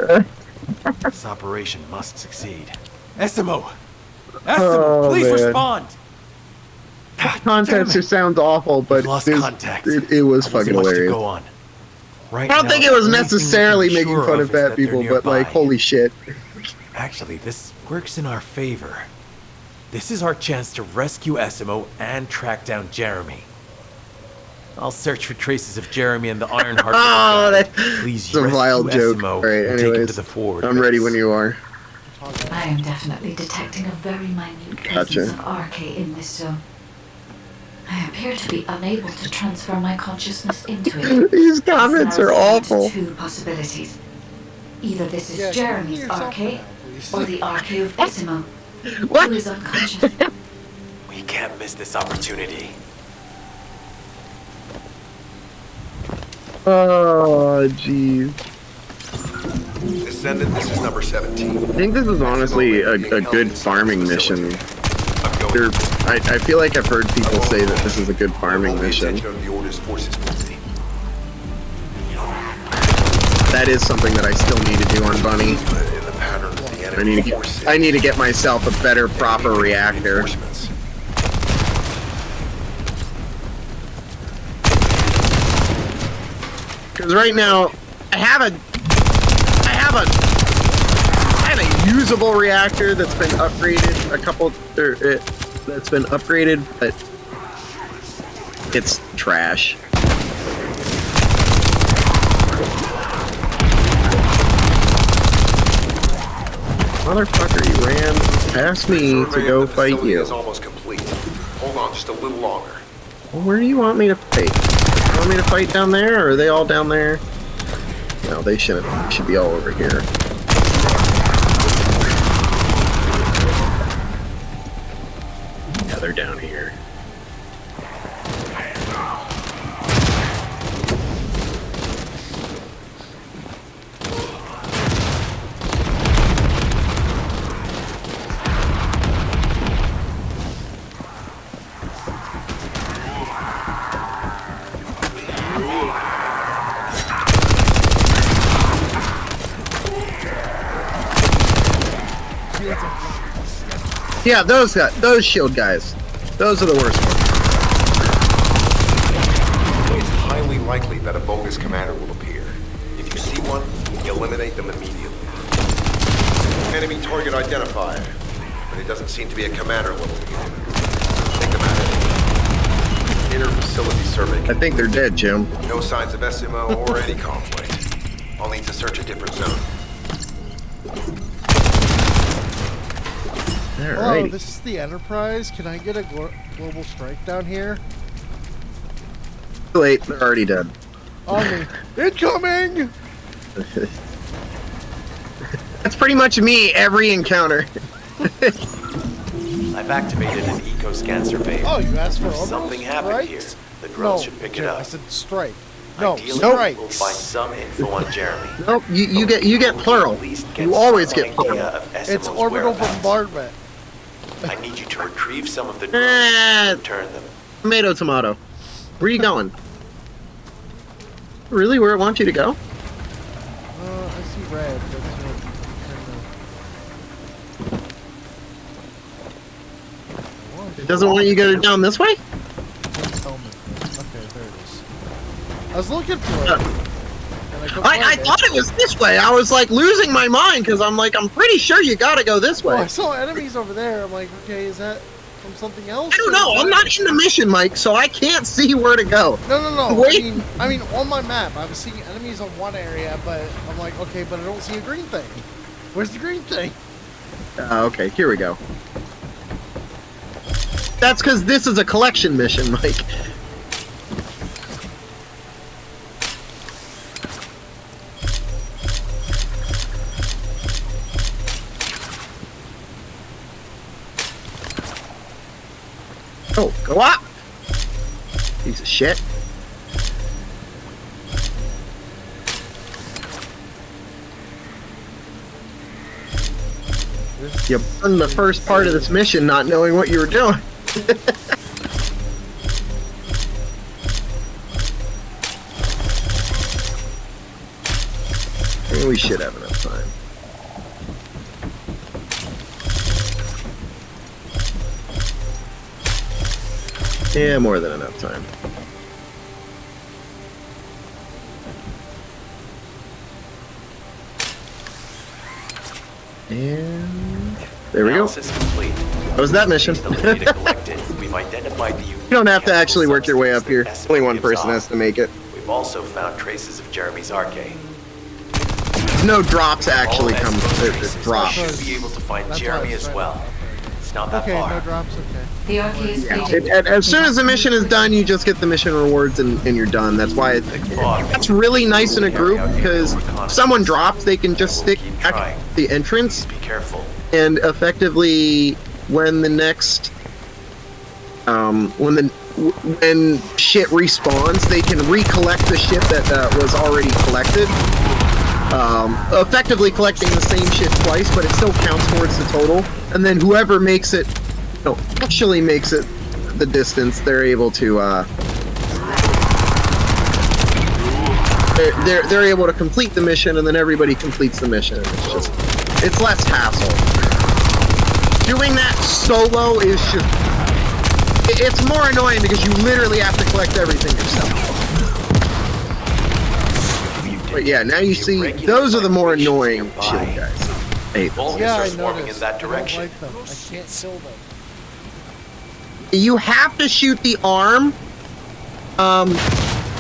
This operation must succeed. Essimo! Oh, Please man. respond! Context just sounds awful, but lost contact. It was fucking hilarious. Go on. Right I don't now, think it was the only thing we necessarily can be making sure fun of is fat that they're people, but like, nearby. holy shit. Actually, this works in our favor. This is our chance to rescue Essimo and track down Jeremy. I'll search for traces of Jeremy and the Ironheart. Please It's a rescue vile joke. Essimo Alright, and take him to anyways, the forward. I'm ready when you are. I am definitely detecting a very minute presence of RK in this zone. I appear to be unable to transfer my consciousness into it. These comments are awful. Two possibilities. Either this is Yeah, Jeremy's RK, or the RK of Essimo, What? who is unconscious. We can't miss this opportunity. Oh, jeez. Descendant, this is number 17. I think this is honestly a good farming mission. I feel like I've heard people say that this is a good farming mission. That is something that I still need to do on Bunny. I need to get myself a better, proper reactor. Because right now, I have a usable reactor that's been upgraded. That's been upgraded, but it's trash. Motherfucker, you ran past me to go fight you. Is almost complete. Hold on just a little longer. Well, where do you want me to fight? You want me to fight down there, or are they all down there? No, they shouldn't. They should be all over here. Yeah, they're down here. Yeah, those shield guys. Those are the worst ones. It's highly likely that a bogus commander will appear. If you see one, eliminate them immediately. Enemy target identified, but it doesn't seem to be a commander level unit. Take them out. Inner facility survey. I think they're dead, Jim. No signs of SMO or any conflict. I'll need to search a different zone. Alrighty. Oh, this is the Enterprise. Can I get a global strike down here? Too late. They're already dead. On me. Incoming! That's pretty much me every encounter. I've activated an eco-scan survey. Oh, you asked for If something happened here, the drones should pick it Jim, up. I said strike. No, Ideally, strike. we'll find some info on Jeremy. Nope, you get plural. You always get plural. It's orbital bombardment. I need you to retrieve some of the drones and return them. Tomato. Where are you going? Really? Where it wants you to go? I see red. It doesn't want you to go down this way? Please tell me. Okay, there it is. I was looking for it. And I couldn't I find it. thought it was this way. I was like losing my mind because I'm pretty sure you gotta go this way. Oh, I saw enemies over there. I'm like, okay, is that from something else? I don't know. I'm not in the mission, Mike, so I can't see where to go. No. Wait. I mean, on my map, I was seeing enemies on one area, but I'm like, okay, but I don't see a green thing. Where's the green thing? Okay, here we go. That's because this is a collection mission, Mike. Oh, go up! Piece of shit. You burned the first part of this mission not knowing what you were doing. We should have enough time. Yeah, more than enough time. And there we go. Analysis complete. That was that mission. Based on the data collected, we've identified the You don't have to actually work your way up here. substance that Only one SMO person gives has to make it. off. We've also found traces of Jeremy's arcade. No drops actually All come. SMO It traces drops. should be able to find That's Jeremy why it's as right well. now. It's not that Okay, far. no drops, okay. The arcade is Yeah. fated. As soon as the mission is done, you just get the mission rewards and you're done. That's why that's really nice in a group because if someone drops, they can just stick at the entrance Be careful. and effectively when the next when shit respawns, they can recollect the shit that was already collected. Effectively collecting the same shit twice, but it still counts towards the total. And then whoever makes it, actually makes it the distance, they're able to, they're able to complete the mission, and then everybody completes the mission. It's less hassle. Doing that solo is just, it's more annoying because you literally have to collect everything yourself. But yeah, now you see, those are the more annoying shit guys. Hey, Vulcans Yeah, are I swarming noticed. in that I don't direction. like them. I can't kill them. you have to shoot the arm.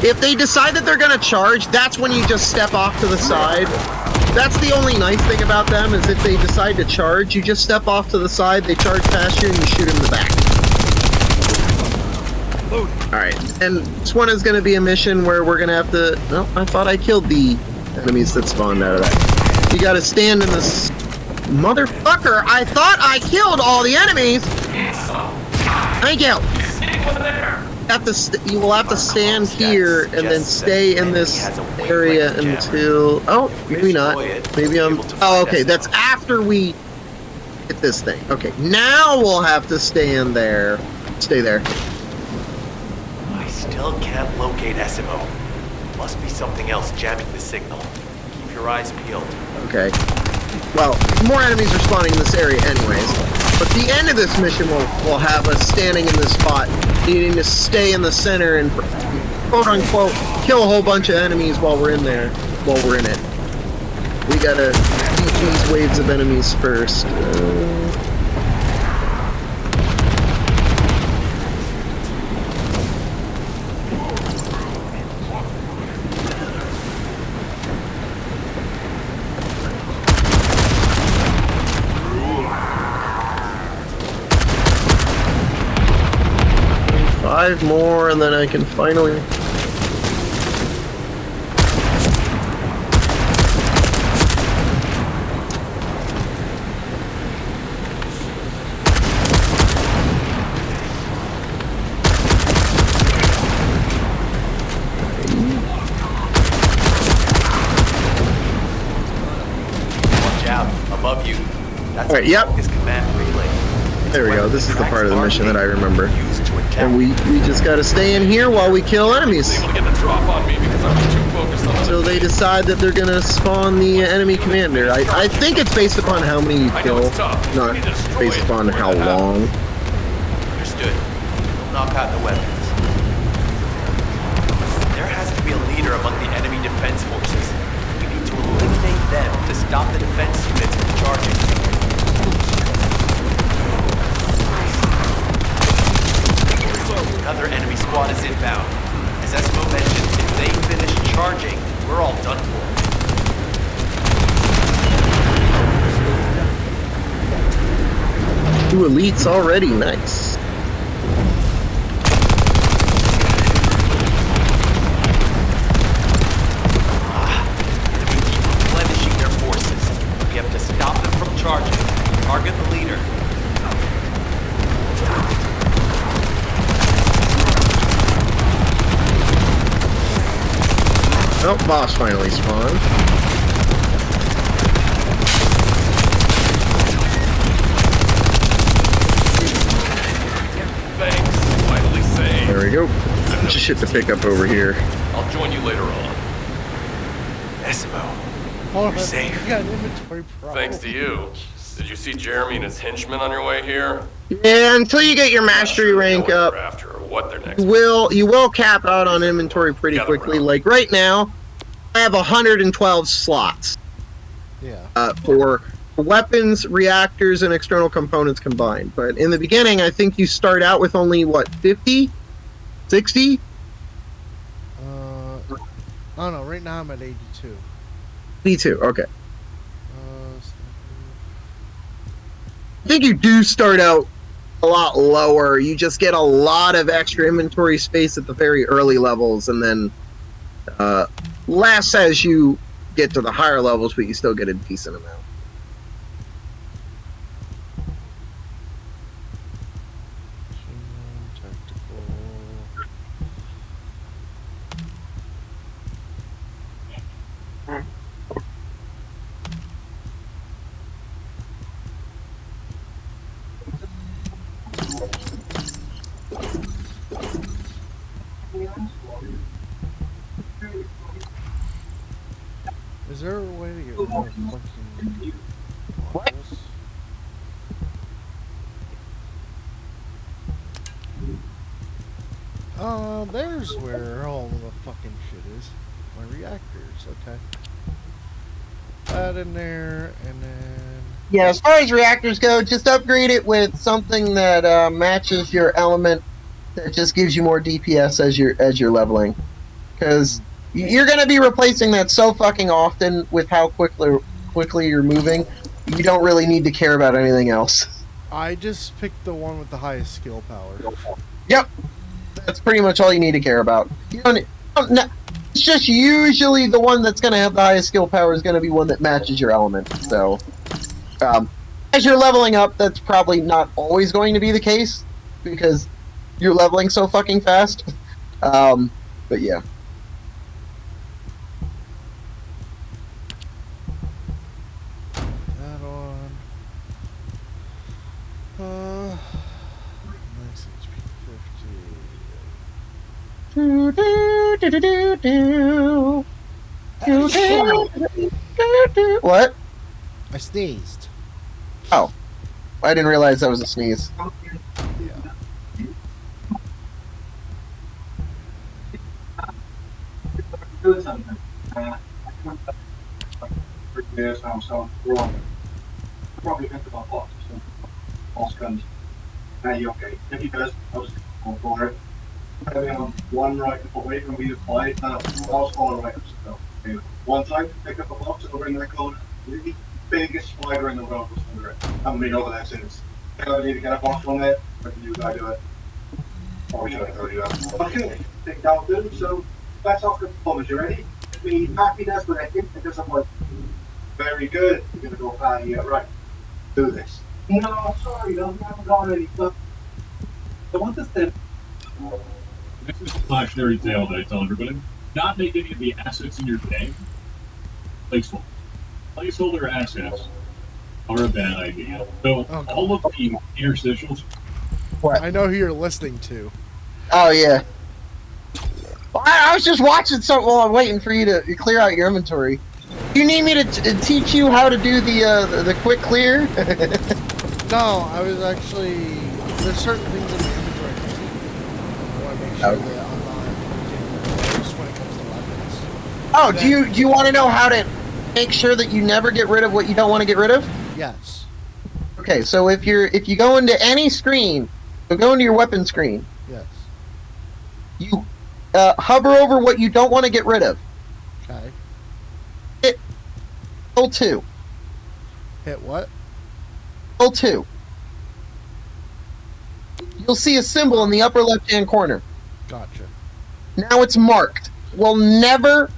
If they decide that they're gonna charge, that's when you just step off to the side. That's the only nice thing about them, is if they decide to charge, you just step off to the side, they charge past you, and you shoot in the back. Alright, and this one is gonna be a mission where we're gonna have to... No, I thought I killed the enemies that spawned out of that. You gotta stand in this... Motherfucker, I thought I killed all the enemies! Thank you! You will have to stand here and then stay in this area until... Oh, maybe not. Maybe I'm... Oh, okay, that's after we hit this thing. Okay, now we'll have to stay in there. Stay there. I still can't locate SMO. Must be something else jamming the signal. Keep your eyes peeled. Okay. Well, more enemies are spawning in this area anyways. But the end of this mission will have us standing in this spot, needing to stay in the center and quote-unquote kill a whole bunch of enemies while we're in there, while we're in it. We gotta beat these waves of enemies first. 5 more, and then I can finally... Watch out, above you. That's Alright, yep. His command relay. There we go, this is the part of the mission that I remember. Used to attack. And we just gotta stay in here while we kill enemies. Able to get the drop on me because I was too focused on So they decide that they're gonna spawn the enemy commander. I think it's based upon how many you kill, not based upon how long. Understood. We'll knock out the weapons. There has to be a leader among the enemy defense forces. We need to eliminate them to stop the defense units from charging. Another enemy squad is inbound. As Esmo mentioned, if they finish charging, we're all done for. Two elites already, nice. Enemy keep replenishing their forces. We have to stop them from charging. Target the leader. Oh, boss finally spawned. Thanks. Finally saved. There we go. Bunch of shit to pick up over here. I'll join you later on. Esmo, Hold You're on. safe. You got an inventory problem. Thanks to you. Did you see Jeremy and his henchmen on your way here? Yeah, until you get your Not mastery sure they know rank what up, they're after or what their next you will cap out on inventory pretty Gather quickly. around. Like right now, I have 112 slots Yeah. for weapons, reactors, and external components combined. But in the beginning, I think you start out with only, what, 50? 60? I don't know. Right now I'm at 82. 82, okay. Uh, I think you do start out a lot lower. You just get a lot of extra inventory space at the very early levels, and then less as you get to the higher levels, but you still get a decent amount. tactical. Is there a way to get more fucking modules? There's where all the fucking shit is. My reactors, okay. That in there, and then... Yeah, as far as reactors go, just upgrade it with something that matches your element that just gives you more DPS as you're leveling. Because you're going to be replacing that so fucking often with how quickly you're moving. You don't really need to care about anything else. I just picked the one with the highest skill power. Yep, that's pretty much all you need to care about. You don't. It's just usually the one that's going to have the highest skill power is going to be one that matches your element. So, as you're leveling up, that's probably not always going to be the case because you're leveling so fucking fast. But yeah. That on. Nice HP 50. Do, do, do, do, do, do. Do, do, do, do. What? I sneezed. Oh, I didn't realize that was a sneeze. Yeah. Years now, so wrong. Probably think about lots of stuff. False guns. Hey, okay. If he does, I'll just go for it. Having on one right away from me to play, I'll follow right up. So, anyway, one time, pick up a box over in that corner. The biggest spider in the world was under it. I haven't been over there since. I need to get a box from there. Or can you guys do it? Probably should have told you that. Okay, think that'll do. So, that's off the performance. You ready? Me happiness, but I think because I'm like, very good. You're gonna go find you right. Do this. No, sorry, no, we haven't got any stuff. I want this to. This is a cautionary tale that I tell everybody. Not make any of the assets in your game placeholder. Placeholder assets are a bad idea. So all of the interstitials. What? I know who you're listening to. Oh yeah. Well, I was just watching something while I'm waiting for you to clear out your inventory. You need me to teach you how to do the quick clear? No, I was actually... There's certain things in the inventory I want to make sure that I'm not just when it comes to weapons. Oh, do you want to know how to make sure that you never get rid of what you don't want to get rid of? Yes. Okay, so if you go into any screen, so go into your weapon screen. Yes. You hover over what you don't want to get rid of. Okay. Hit L2. Hit what? L2. You'll see a symbol in the upper left-hand corner. Gotcha. Now it's marked. Will never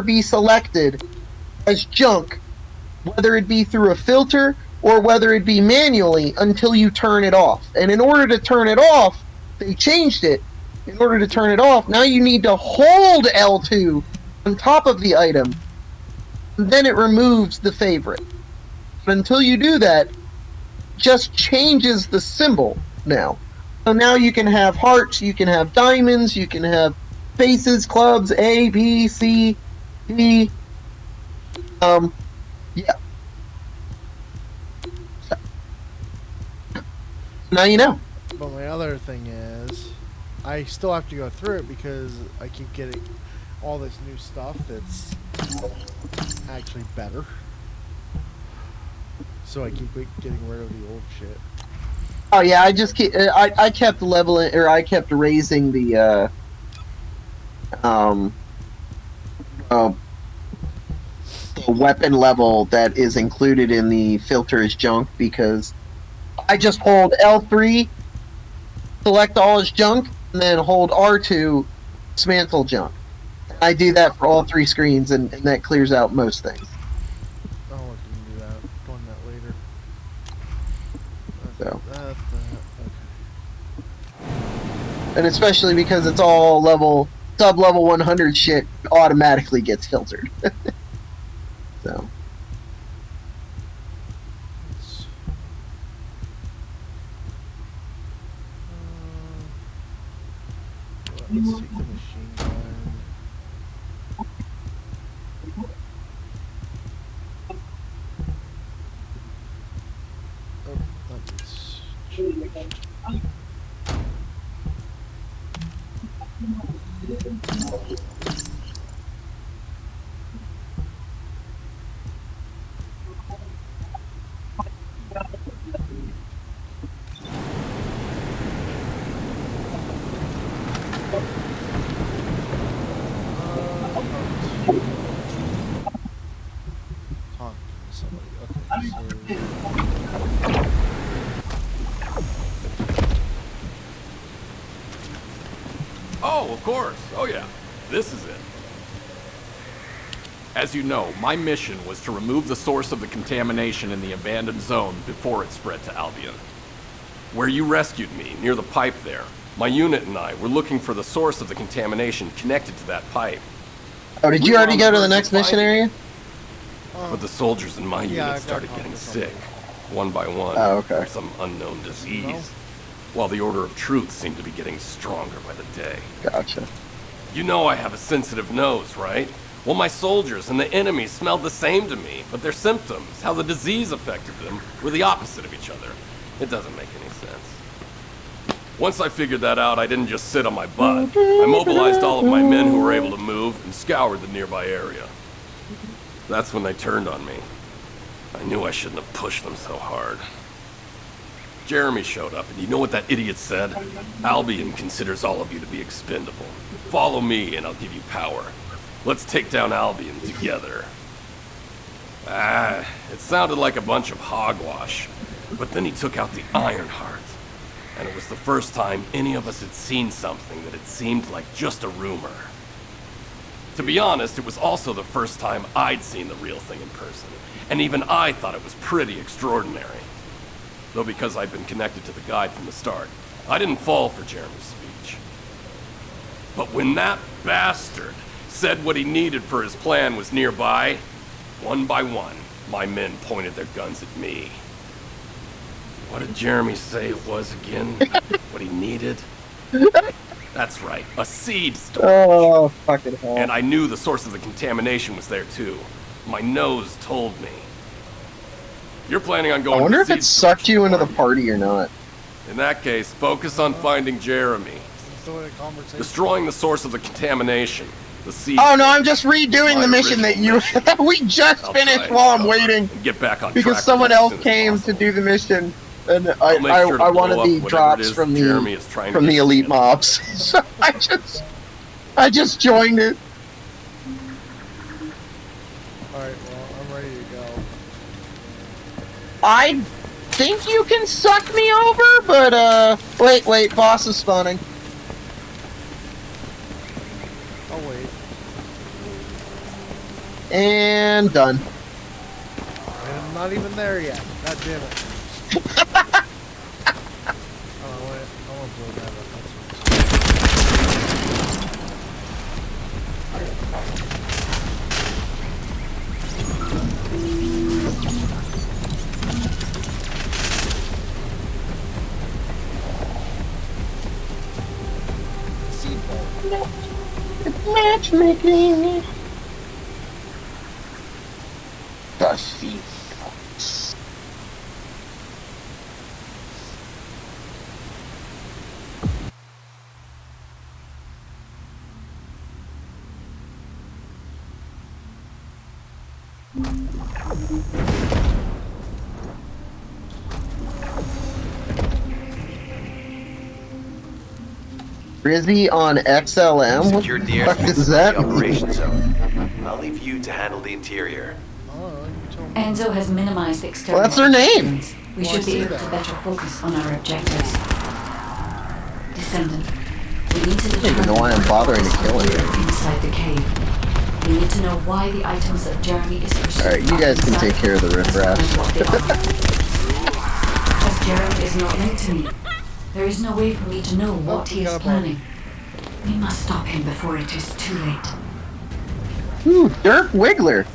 be selected as junk, whether it be through a filter or whether it be manually, until you turn it off. And in order to turn it off, they changed it. In order to turn it off, now you need to hold L2 on top of the item, and then it removes the favorite. But until you do that, just changes the symbol now. So now you can have hearts, you can have diamonds, you can have faces, clubs, A, B, C, D, Yeah. Now you know. But my other thing is, I still have to go through it because I keep getting all this new stuff that's actually better. So I keep getting rid of the old shit. Oh yeah, I kept leveling, or I kept raising the weapon level that is included in the filter as junk, because I just hold L3, select all as junk, and then hold R2, dismantle junk. I do that for all 3 screens, and that clears out most things. I'll let them do that. Doing that later. So. Okay. And especially because it's all sub-level 100 shit automatically gets filtered. So. Let's take the machine gun. Oh, that needs changed. Talk to somebody. Okay, so Oh, of course. Oh, yeah. This is it. As you know, my mission was to remove the source of the contamination in the abandoned zone before it spread to Albion. Where you rescued me, near the pipe there, my unit and I were looking for the source of the contamination connected to that pipe. Oh, did you already go to the next mission area? But the soldiers in my unit started getting sick, one by one, from some unknown disease, while the Order of Truth seemed to be getting stronger by the day. Gotcha. You know I have a sensitive nose, right? Well, my soldiers and the enemy smelled the same to me, but their symptoms, how the disease affected them, were the opposite of each other. It doesn't make any sense. Once I figured that out, I didn't just sit on my butt. I mobilized all of my men who were able to move and scoured the nearby area. That's when they turned on me. I knew I shouldn't have pushed them so hard. Jeremy showed up, and you know what that idiot said? Albion considers all of you to be expendable. Follow me, and I'll give you power. Let's take down Albion together. It sounded like a bunch of hogwash. But then he took out the Ironheart. And it was the first time any of us had seen something that had seemed like just a rumor. To be honest, it was also the first time I'd seen the real thing in person. And even I thought it was pretty extraordinary. Though because I'd been connected to the guide from the start, I didn't fall for Jeremy's speech. But when that bastard said what he needed for his plan was nearby, one by one, my men pointed their guns at me. What did Jeremy say it was again? What he needed? That's right, a seed storage. Oh, fucking hell. And I knew the source of the contamination was there too. My nose told me. You're planning on going I wonder to if seed it sucked you into the storage, party or not. In that case, focus on finding Jeremy. still in a conversation. Destroying the source of the contamination. The seed. Oh no, I'm just redoing My the mission that you original we just I'll finished try and while I'm cover waiting and get back on because track someone as else soon as came to possible. do the mission, and I'll make sure to I blow wanted up the whatever it drops is from Jeremy is trying to the get elite in. mobs. So I just joined it. Alright, well, I'm ready to go. I think you can suck me over, but wait, boss is spawning. I'll wait. And done. And I'm not even there yet. God damn it. I want to blow that up. Seed ball. It's matchmaking. see. Rizzy on XLM? What Secured the the fuck airspace does that of the mean? operation zone. I'll leave you to handle the interior. Oh, you told me. Enzo has minimized external Well, that's their name. interference. We Well, I should be see able that. to better focus on our objectives. Descendant, we need to I don't even determine know why I'm bothering to kill him. inside the cave. We need to know why the items that Jeremy is pursuing. Alright, you guys can take care of the riffraff. As Jeremy is not linked to me, there is no way for me to know what we he got is a planning. We must stop him before it is too late. Ooh, Dirk Wiggler.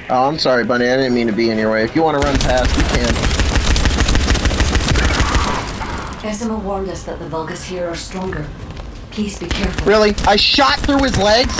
Oh, I'm sorry, Bunny. I didn't mean to be in your way. If you want to run past, you can. Esimo warned us that the Vulgus here are stronger. Please be careful. Really? I shot through his legs?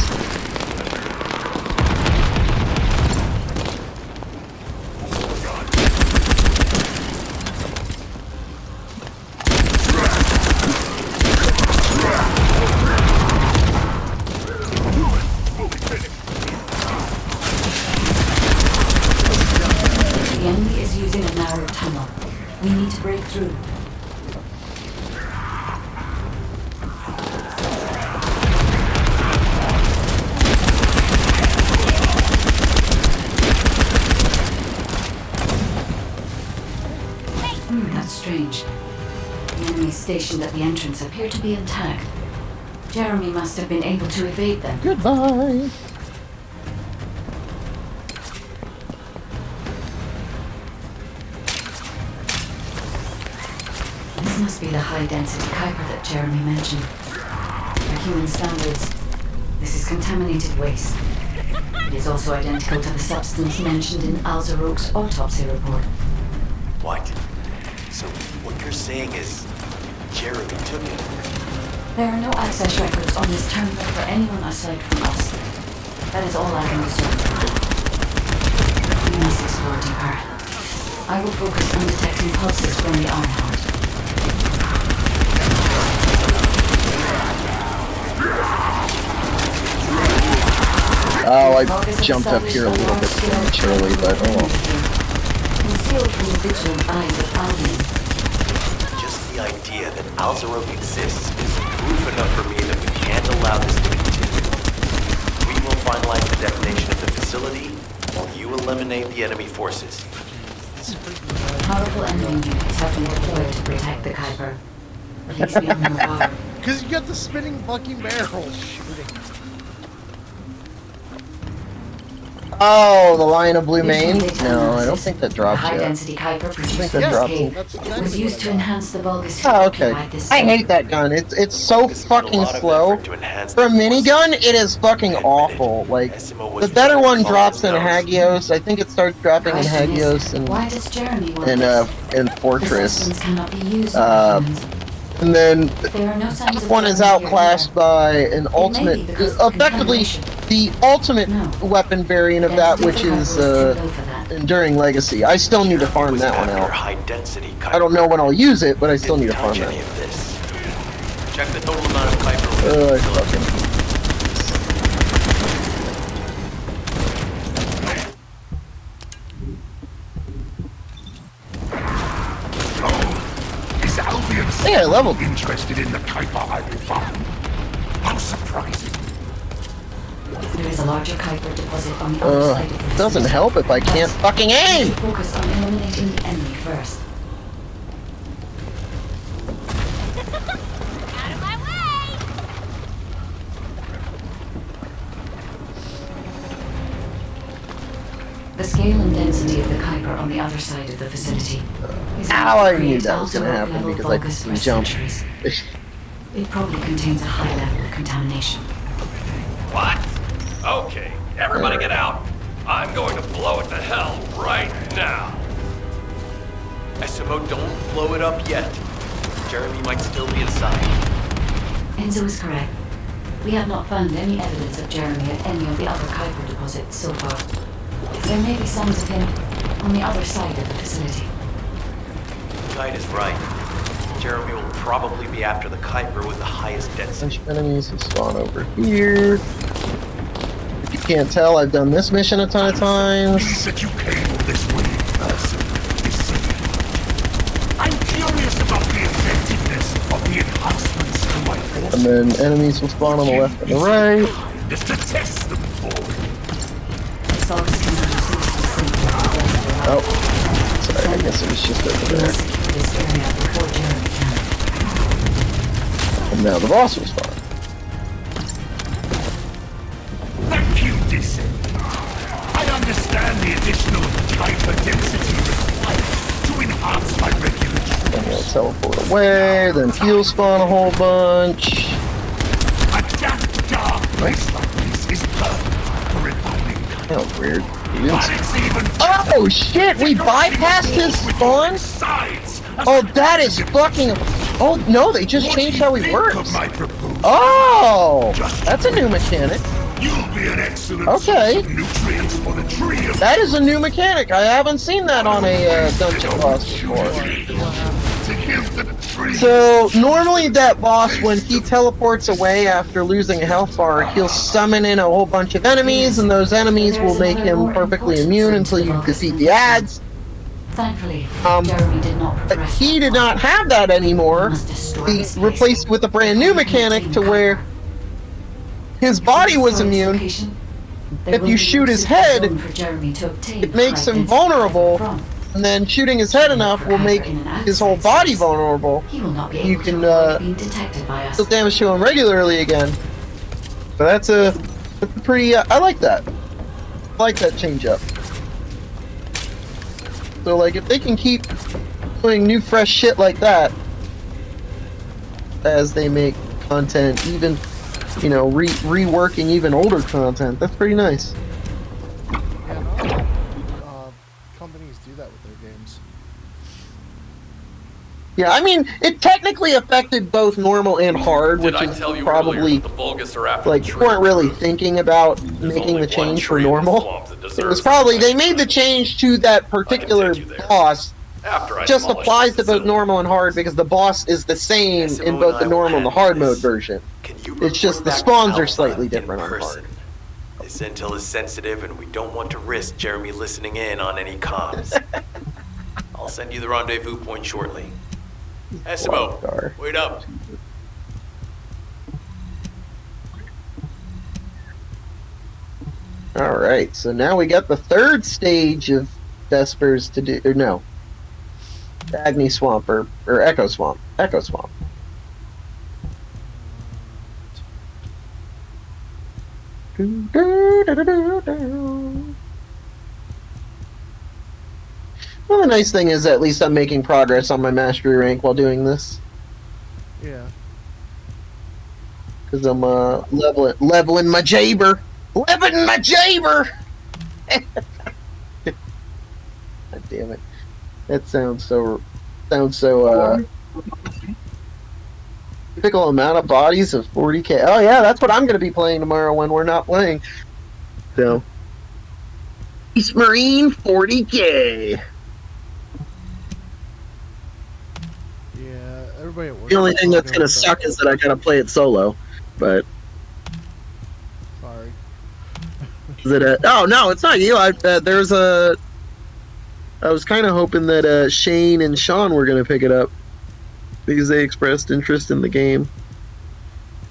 The enemy is using a narrow tunnel. We need to break through. That's strange. The enemies stationed at the entrance appear to be intact. Jeremy must have been able to evade them. Goodbye. This must be the high-density Kuiper that Jeremy mentioned. By human standards, this is contaminated waste. It is also identical to the substance mentioned in Alzaroke's autopsy report. What? So what you're saying is Jeremy took it? There are no access records on this terminal for anyone aside from us. That is all I can discern. We must explore deeper. I will focus on detecting pulses from the Ironheart. Oh, I jumped up here a little bit prematurely, but oh well. Concealed from the vigilant eyes of Albion. Just the idea that Alzaroke exists is proof enough for me that we can't allow this to continue. We will finalize the detonation of the facility while you eliminate the enemy forces. Powerful enemy units have been deployed to protect the Kuiper. Please be on your guard. Because you got the spinning fucking barrel shooting. Oh, the Lion of Blue Mane? No, I don't think that drops yet. High-density Kuiper produced that in drops this cave That's was exactly used what to I enhance the Vulgus who Oh, okay. occupied this I zone. hate that gun. It's so This put a fucking lot of slow. effort to enhance For a the forces. minigun, it is fucking I admit it. awful. Like, Essimo was the better really one following drops his in nose. Hagios. I think it starts dropping in Question is, Hagios why does Jeremy want and this? in The Fortress. substance cannot be used by humans. And then There are no signs this of one is Jeremy here outclassed either. by an be ultimate, because of effectively contamination. the ultimate No. weapon variant of that, which is too low for that. Enduring Legacy. I still need to farm Was that one after out. high-density I don't know when I'll use it, but I still need Didn't to farm touch that any one. of this. Check the total amount of Kuiper. I fucking... Is Albion Yeah, I leveled. interested in the Kuiper I found? How surprising. There is a larger Kuiper deposit on the other side of the Doesn't facility. help if I can't fucking We aim! should focus on eliminating the enemy first. Out of my way! The scale and density of the Kuiper on the other side of the facility is Ow, I enough to knew create that was gonna Alzaroke happen level because I Vulgus for didn't jump. centuries. It probably contains a high level of contamination. What? Okay, everybody get out. I'm going to blow it to hell right now. Essimo, don't blow it up yet. Jeremy might still be inside. Enzo is correct. We have not found any evidence of Jeremy at any of the other Kuiper deposits so far. There may be signs of him on the other side of the facility. Tide is right. Jeremy will probably be after the Kuiper with the highest density. Bunch of enemies who spawn over here. If you can't tell, I've done this mission a ton of times. Means that you came all this way in person. I'm curious about the effectiveness of the enhancements to my force. And then enemies will spawn on the left and the right. Just to test them for it. Oh, sorry, I guess it was just over there. This area before Jeremy can. And now the boss will spawn. Thank you, Descendant. I understand the additional hyper density required to enhance my regular Then we'll teleport away, then he'll spawn a whole bunch. A damp, dark place like this is perfect for refining. That was weird. But it's even Oh shit, we bypassed his spawn? sides. Oh, that is fucking... Oh, no, they just What changed do you how he think works. of my proposal? Oh, that's a new mechanic. You'll be an excellent Okay. source of nutrients for the tree of That is a new mechanic. I haven't seen that on a dungeon boss before. to give the tree. So, normally that boss, when he teleports away after losing a health bar, he'll summon in a whole bunch of enemies, and those enemies will make him perfectly immune until you defeat the ads. Thankfully, Jeremy did not But progress. he did not have that anymore. He replaced it with a brand new mechanic to where his body was immune. If you shoot his head, it makes him vulnerable, and then shooting his head enough will make his whole body vulnerable. He will not be You able can to avoid being detected by us. deal damage to him regularly again. But that's a pretty. I like that. I like that change up. So like, if they can keep doing new, fresh shit like that as they make content, even reworking even older content, that's pretty nice. Yeah, not a lot of companies do that with their games. Yeah, I mean, it technically affected both normal and hard, which Did I is tell you probably earlier that the Vulgus are after like the you tree weren't really fruit? thinking about There's making only the one change for tree in the normal. swamp that It deserves was probably the they made the change to that particular take you there. boss. After I Just demolish applies the to both facility. normal and hard because the boss is the same SMO in both and the I normal will and the handle hard mode this. version. Can you It's just report the back to spawns are Alpha slightly in different on person? hard. This intel is sensitive, and we don't want to risk Jeremy listening in on any comms. I'll send you the rendezvous point shortly. SMO, Star. wait up. Alright, so now we got the third stage of Vespers to do, or no. Agni Swamp, or Echo Swamp. Echo Swamp. Well, the nice thing is at least I'm making progress on my mastery rank while doing this. Yeah. Because I'm leveling my Jaber. Leveling my Jaber! God damn it. That sounds so typical amount of bodies of 40k. Oh yeah, that's what I'm gonna be playing tomorrow when we're not playing. So Space Marine 40k. Yeah, everybody at work. The only thing that's talking gonna about suck is that I gotta play it solo. But Sorry. is it oh no, it's not you. I was kind of hoping that Shane and Sean were gonna pick it up because they expressed interest in the game.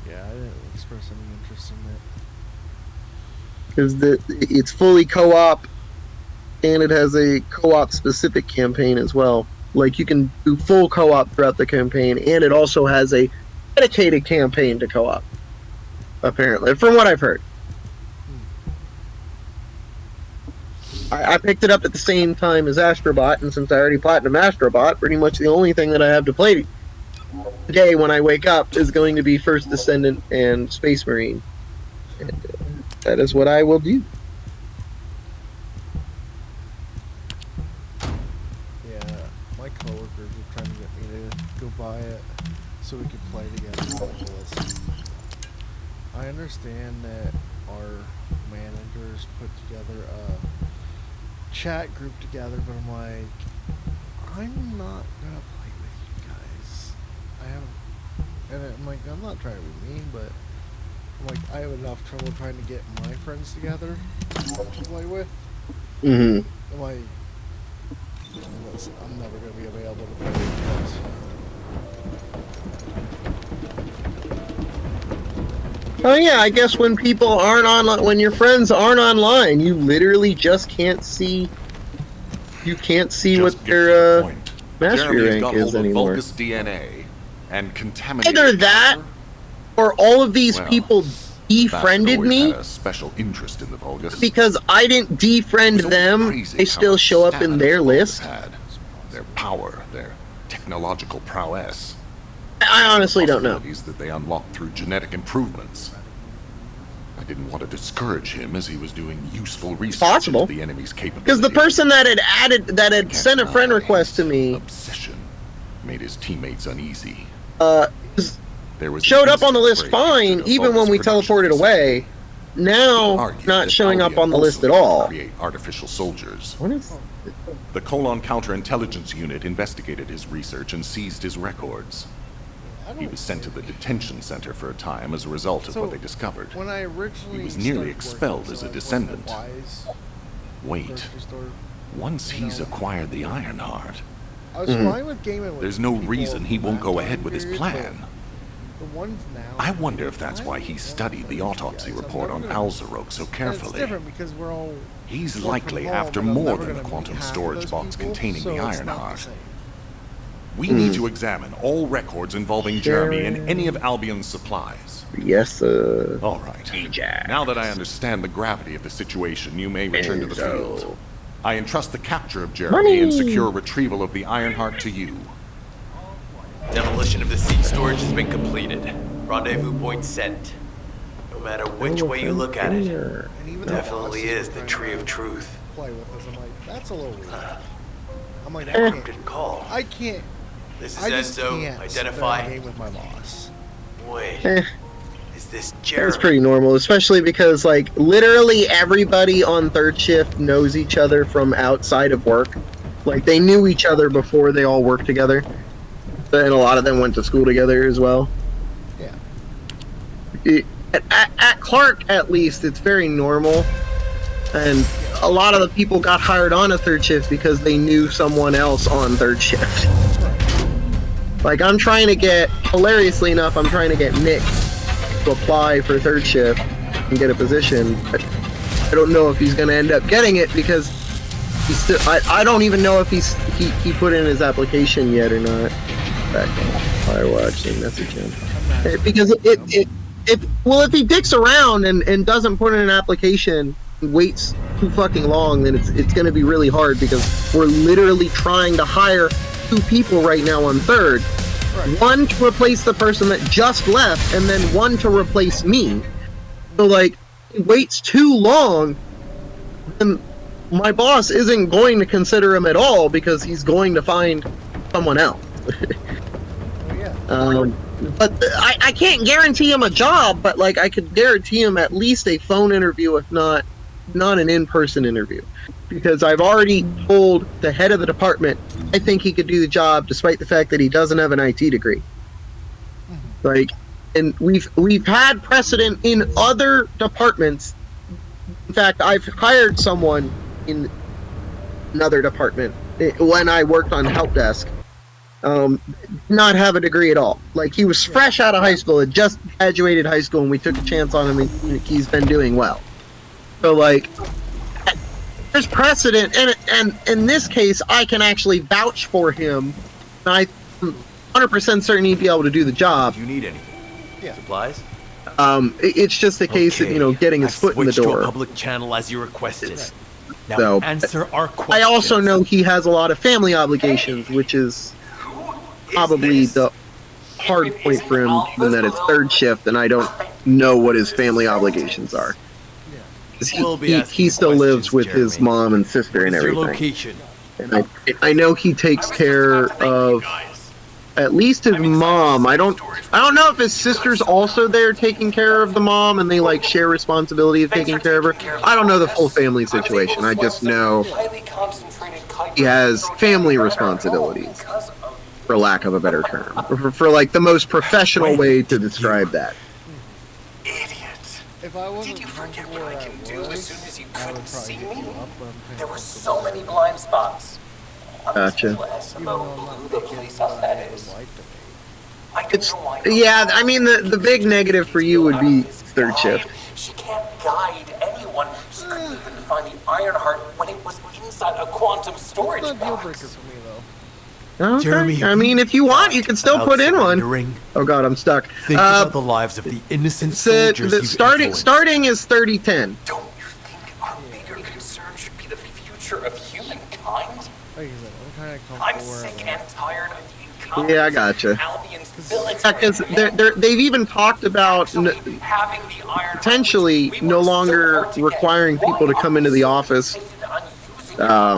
Yeah, I didn't express any interest in it. Because it's fully co-op, and it has a co-op specific campaign as well. Like, you can do full co-op throughout the campaign, and it also has a dedicated campaign to co-op, apparently, from what I've heard. I picked it up at the same time as Astrobot, and since I already platinum Astrobot, pretty much the only thing that I have to play today when I wake up is going to be First Descendant and Space Marine. And that is what I will do. Yeah, my coworkers were trying to get me to go buy it so we could play together. I understand that our managers put together a chat group together, but I'm like, I'm not gonna play with you guys. I haven't, and I'm like, I'm not trying to be mean, but I'm like, I have enough trouble trying to get my friends together to play with. Mm-hmm. I'm like, listen, I'm never gonna be available to play with you guys. Oh yeah, I guess when people aren't online, when your friends aren't online, you literally just can't see. You can't see Just what get to the their point. mastery Jeremy has rank got is hold of anymore. Vulgus DNA and contaminated. Either that, or all of these Well, people defriended always me had a special interest in the Vulgus. because I didn't defriend It was always them. crazy They how still much show up in stamina their the Vulgus list. had. Their power, their technological prowess. I honestly don't know. Possibilities that they unlocked through genetic improvements. I didn't want to discourage him as he was doing useful research Possible. into the enemy's capabilities. Because the person that had sent a friend request to me, obsession made his teammates uneasy. There was showed up on the list break fine, to the even when Vulgus we production teleported away. facility. Now, Argued not that showing up Albion on the list also at could all. Create artificial soldiers. What is? The Colon Counterintelligence Unit investigated his research and seized his records. He was sent to the detention center for a time as a result of So, what they discovered. When I originally He was nearly started expelled working, as so a I descendant. wasn't wise Wait, grocery store, once you he's know. acquired the Iron Heart, I was fine with gaming with there's no people reason he from won't that go time ahead with his period, plan. but the ones now, I wonder if that's why he studied the autopsy report on Alzarok so and it's carefully. different because we're all He's work from likely home, after and I'm more never than the gonna quantum meet half of storage those box people, containing so the it's Iron not the Heart. same. We need to examine all records involving Jeremy and any of Albion's supplies. Yes, sir. All right. Now that I understand the gravity of the situation, you may return to the field. I entrust the capture of Jeremy and secure retrieval of the Iron Heart to you. Demolition of the sea storage has been completed. Rendezvous point set. No matter which way you look at it, And even the definitely bosses is were the trying tree to of truth. play with us. I'm like, that's a little weird. I'm like, Encrypted call. I can't. This I is just Enzo. can't Identify. spend a game with my boss. Wait, Eh, is this it's Jeremy? pretty normal, especially because like literally everybody on third shift knows each other from outside of work. Like they knew each other before they all worked together, and a lot of them went to school together as well. Yeah. At Clark, at least, it's very normal, and a lot of the people got hired on a third shift because they knew someone else on third shift. Like I'm trying to get, hilariously enough, I'm trying to get Nick to apply for third shift and get a position, but I don't know if he's going to end up getting it because he's still, I don't even know if he put in his application yet or not. Back on Firewatch, message him. Because if he dicks around and doesn't put in an application and waits too fucking long, then it's going to be really hard because we're literally trying to hire 2 people right now on third. Right. One to replace the person that just left, and then one to replace me. So like, he waits too long, and my boss isn't going to consider him at all because he's going to find someone else. Oh yeah. But I can't guarantee him a job, but like I could guarantee him at least a phone interview, if not an in-person interview. Because I've already told the head of the department I think he could do the job despite the fact that he doesn't have an IT degree. Like, and we've had precedent in other departments. In fact, I've hired someone in another department when I worked on help desk. Not have a degree at all. Like he was fresh out of high school, had just graduated high school, and we took a chance on him, and he's been doing well. So like, there's precedent, and in this case, I can actually vouch for him. And I'm 100% certain he'd be able to do the job. Do you need anything? Yeah. Supplies? It's just a case of getting his foot in the switched to door. a public channel as you requested. Now So, answer our I questions. also know he has a lot of family obligations, which is probably the hard point for him, given that it's third shift, and I don't know what his family obligations are. 'Cause We'll be he asking still questions, lives with his Jeremy. mom and sister and What's your everything. location? And I know he takes care of at least his mom. I don't know if his sister's also there taking care of the mom and they like share responsibility of taking care of her. I don't know the full family situation. I just know he has family responsibilities, for lack of a better term, for like the most professional way to describe that. If I wasn't Did you forget comfortable what I where can do was, as soon as you I couldn't would probably see give me? you up, but I'm paying There were attention so many blind spots. Gotcha. Until even SMO though I'm blew not the making place what up, I that would is. like to make. I don't It's know why. yeah. I mean, the big negative for you would be third shift. She can't guide anyone. She couldn't even find the Ironheart when it was inside a quantum storage It's not a deal box. breaker for me though. Okay. Jeremy, I mean, if you want, you can still put in one. surrendering? Oh god, I'm stuck. Think about the lives of the innocent soldiers The you've influenced. starting is 30-10. Don't you think our bigger concern should be the future of humankind? Like I said, I'm kind of I'm comfortable where sick I'm at. and tired of the incompetence Yeah, I gotcha. of Albion's military. Because they've even talked about Having the Ironheart, potentially we no worked so longer hard to get. requiring Why people to come into the are we office. so fixated on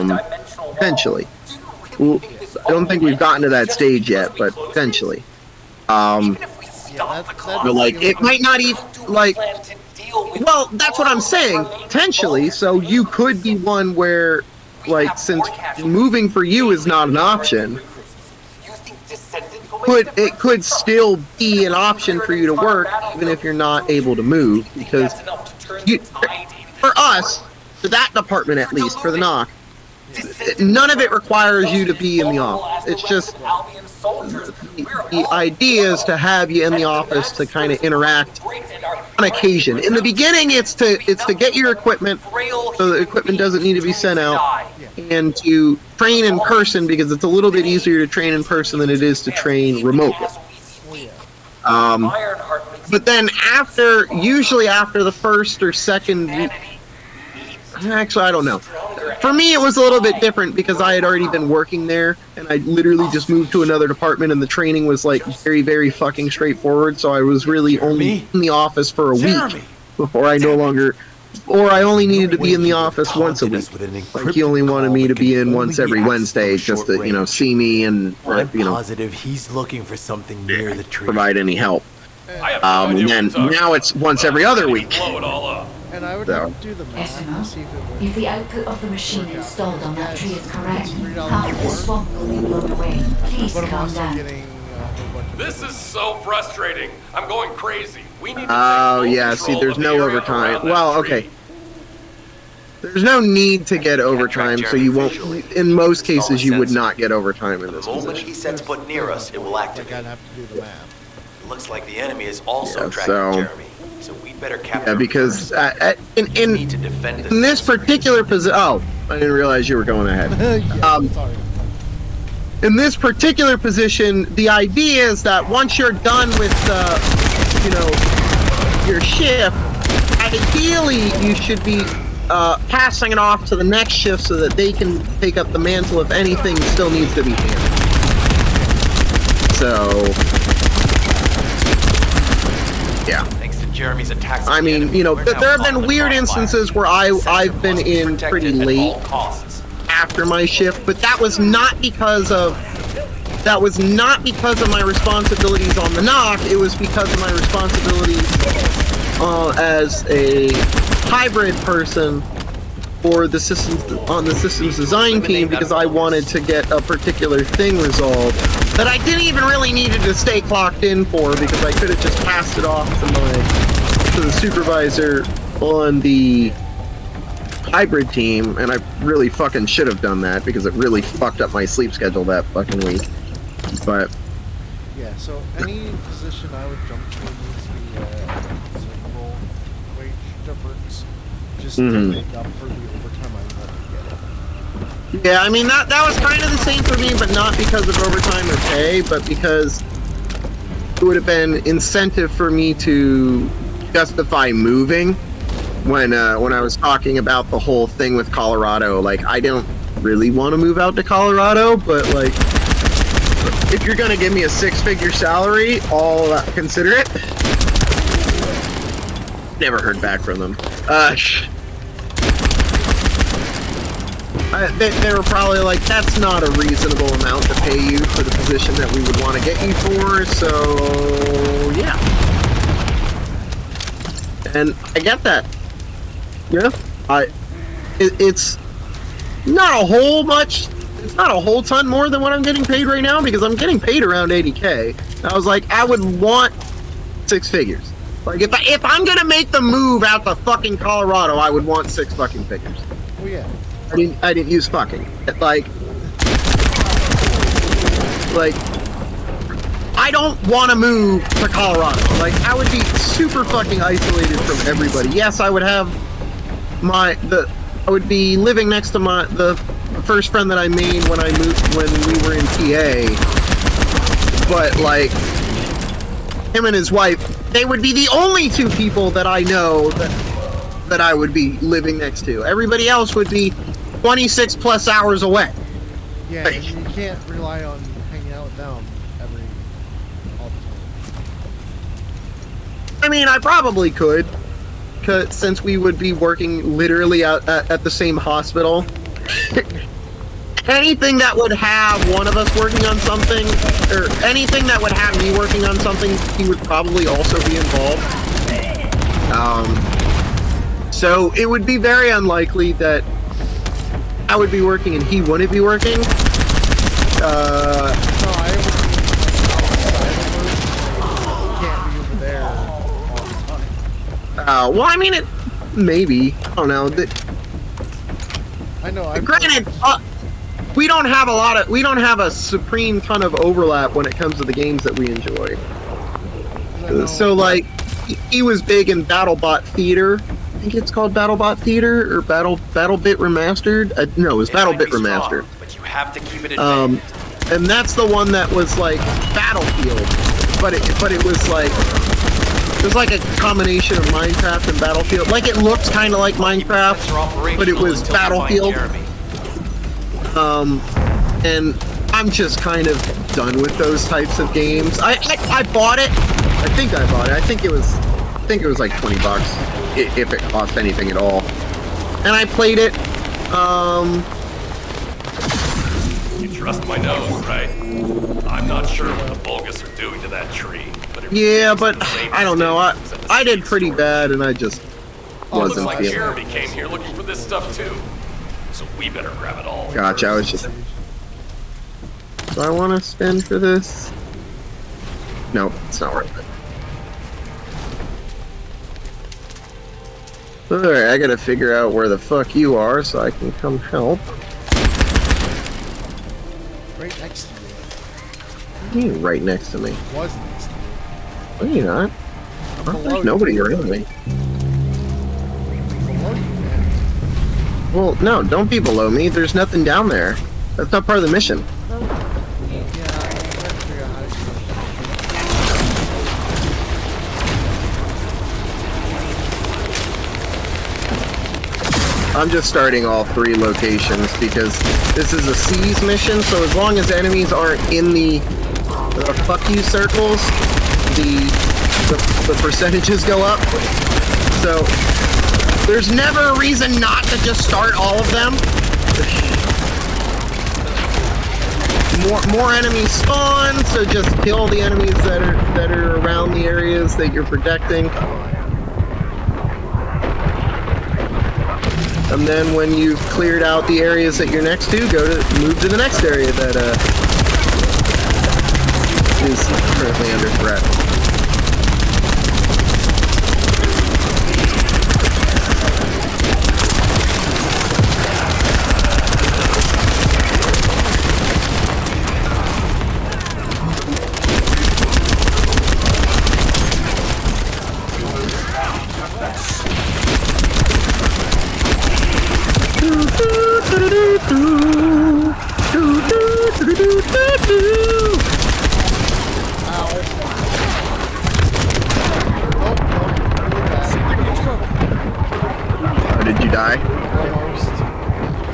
using the dimensional wall? Potentially. Do you Well, really think this I don't think we've gotten to that just stage because yet, we but closed it? potentially. Even if we stop the that's clock, But like, it might not even how do we like. plan to deal with Well, that's what I'm saying. Potentially, so you could be one where, like, since moving for you is not an option, You think Descendant will make it could still be an option for you to work, even if you're not able to move, because that's enough to turn you, the tide in for us, for that department at least, for the knock, none of it requires you to be in the office. It's just the idea is to have you in the office to kind of interact on occasion. In the beginning, it's to get your equipment, so the equipment doesn't need to be sent out, and to train in person because it's a little bit easier to train in person than it is to train remotely. But then usually after the first or second week, actually, I don't know. For me, it was a little bit different because I had already been working there, and I literally just moved to another department, and the training was like very, very fucking straightforward. So I was really only in the office for a week before I only needed to be in the office once a week. Like he only wanted me to be in once every Wednesday just to, see me and I'm positive he's looking for something near the tree. provide any help. I have no idea And what then you're talking now it's once every other week. Blow it all up. And I would So. have to do the math to see if it would. If the output of the machine installed on that tree is correct, $3 half of the more. swamp will be blown away. Please But I'm calm also down. getting a whole bunch of. This is so frustrating. I'm going crazy. We need to Oh, take full yeah, control see, there's of the no area overtime. around that Well, tree. okay. There's no need to get overtime, so you won't. In most cases, you would not get overtime in The this moment position. he sets foot near us, it will Like activate. I'd have to do the math. It looks like the enemy is also Yeah, tracking so- Jeremy, so we'd better capture Yeah, him because first. We need in to defend in this particular position. Oh, I didn't realize you were going ahead. Yeah, sorry. In this particular position, the idea is that once you're done with your shift, ideally you should be passing it off to the next shift so that they can take up the mantle if anything still needs to be handled. So, yeah. Thanks to Jeremy's attacks. I mean, there have been weird instances where I've been in pretty late after my shift, but that was not because of my responsibilities on the knock. It was because of my responsibilities as a hybrid person for the systems design team, because I wanted to get a particular thing resolved that I didn't even really needed to stay clocked in for, because I could have just passed it off to the supervisor on the hybrid team, and I really fucking should have done that because it really fucked up my sleep schedule that fucking week. But Yeah, so any position I would jump to needs to be reasonable wage difference, just to make up for the overtime I won't get. yeah, I mean that was kind of the same for me, but not because of overtime or pay, but because it would have been incentive for me to justify moving when I was talking about the whole thing with Colorado. Like, I don't really want to move out to Colorado, but like, if you're gonna give me a six-figure salary, I'll consider it. Never heard back from them. They were probably like, that's not a reasonable amount to pay you for the position that we would want to get you for, so yeah. And I get that. Yeah, it's not a whole much. It's not a whole ton more than what I'm getting paid right now, because I'm getting paid around 80K. I was like, I would want 6 figures. Like, if I'm gonna make the move out to fucking Colorado, I would want 6 fucking figures. Oh yeah. I didn't use fucking. Like, I don't want to move to Colorado. Like, I would be super fucking isolated from everybody. Yes, I would have I would be living next to the first friend that I made when I moved, when we were in PA. But, like, him and his wife, they would be the only 2 people that I know that I would be living next to. Everybody else would be 26 plus hours away. Yeah, and you can't rely on hanging out with them all the time. I mean, I probably could, since we would be working literally at the same hospital. Anything that would have one of us working on something, or anything that would have me working on something, he would probably also be involved. So it would be very unlikely that I would be working and he wouldn't be working. No, I would can't be over there all the time. Well, I mean, maybe. I don't know. I know. Granted, we don't have a supreme ton of overlap when it comes to the games that we enjoy. So, like, he was big in BattleBot Theater. I think it's called BattleBot Theater or BattleBit Remastered. No, it was BattleBit Remastered. But you have to keep it and that's the one that was like Battlefield, but it was like a combination of Minecraft and Battlefield. Like, it looked kind of like Minecraft, but it was Battlefield. And I'm just kind of done with those types of games. I bought it. I think I bought it. I think it was like $20 if it cost anything at all. And I played it. You trust my nose, right? I'm not sure what the Vulgus are doing to that tree, but yeah, but I don't know. I did pretty bad, and I just wasn't looks like feeling. Jeremy came here looking for this stuff too, so we better grab it all. Gotcha. I was just. Do I want to spend for this? No, it's not worth it. Alright, I gotta figure out where the fuck you are so I can come help. Right next to me. What do you mean right next to me? Was next to me. No, you're not. There's nobody around me. Below you, man. Well, no, don't be below me. There's nothing down there. That's not part of the mission. Yeah, I'm trying to figure out how to do I'm just starting all 3 locations because this is a seize mission, so as long as enemies aren't in the fuck you circles, the percentages go up. So there's never a reason not to just start all of them. More enemies spawn, so just kill the enemies that are around the areas that you're protecting. And then when you've cleared out the areas that you're next to, move to the next area that is currently under threat. Oh, did you die?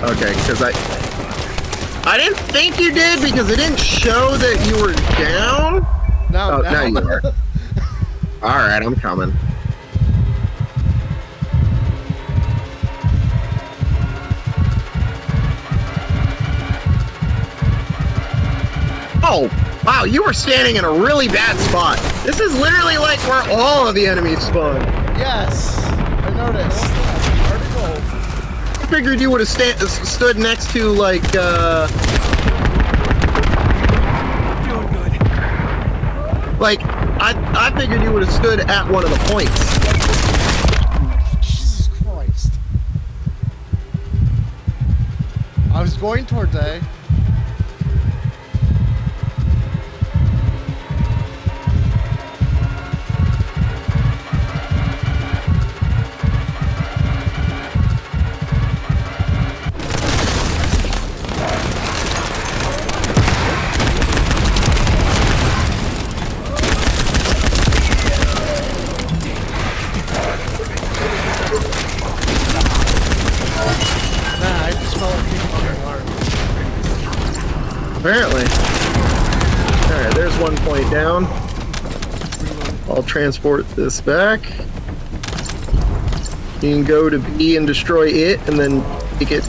Okay, because I didn't think you did because it didn't show that you were down. No, now you are. Alright, I'm coming. Oh, wow, you were standing in a really bad spot. This is literally like where all of the enemies spawn. Yes, I noticed. Article. I figured you would have stood next to, like, Doing good. Like, I figured you would have stood at one of the points. Jesus Christ. I was going towards A. Apparently. Alright, there's one point down. I'll transport this back. You can go to B and destroy it, and then take it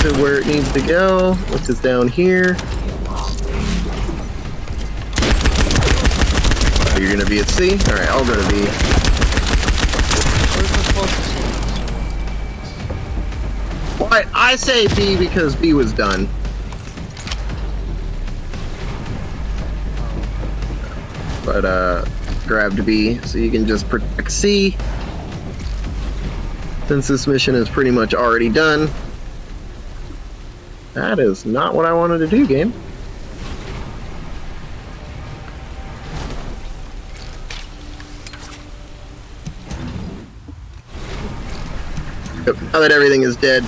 to where it needs to go, which is down here. Oh, you're gonna be at C? Alright, I'll go to B. Well, I say B because B was done. But, grabbed B, so you can just protect C. Since this mission is pretty much already done. That is not what I wanted to do, game. Now that everything is dead,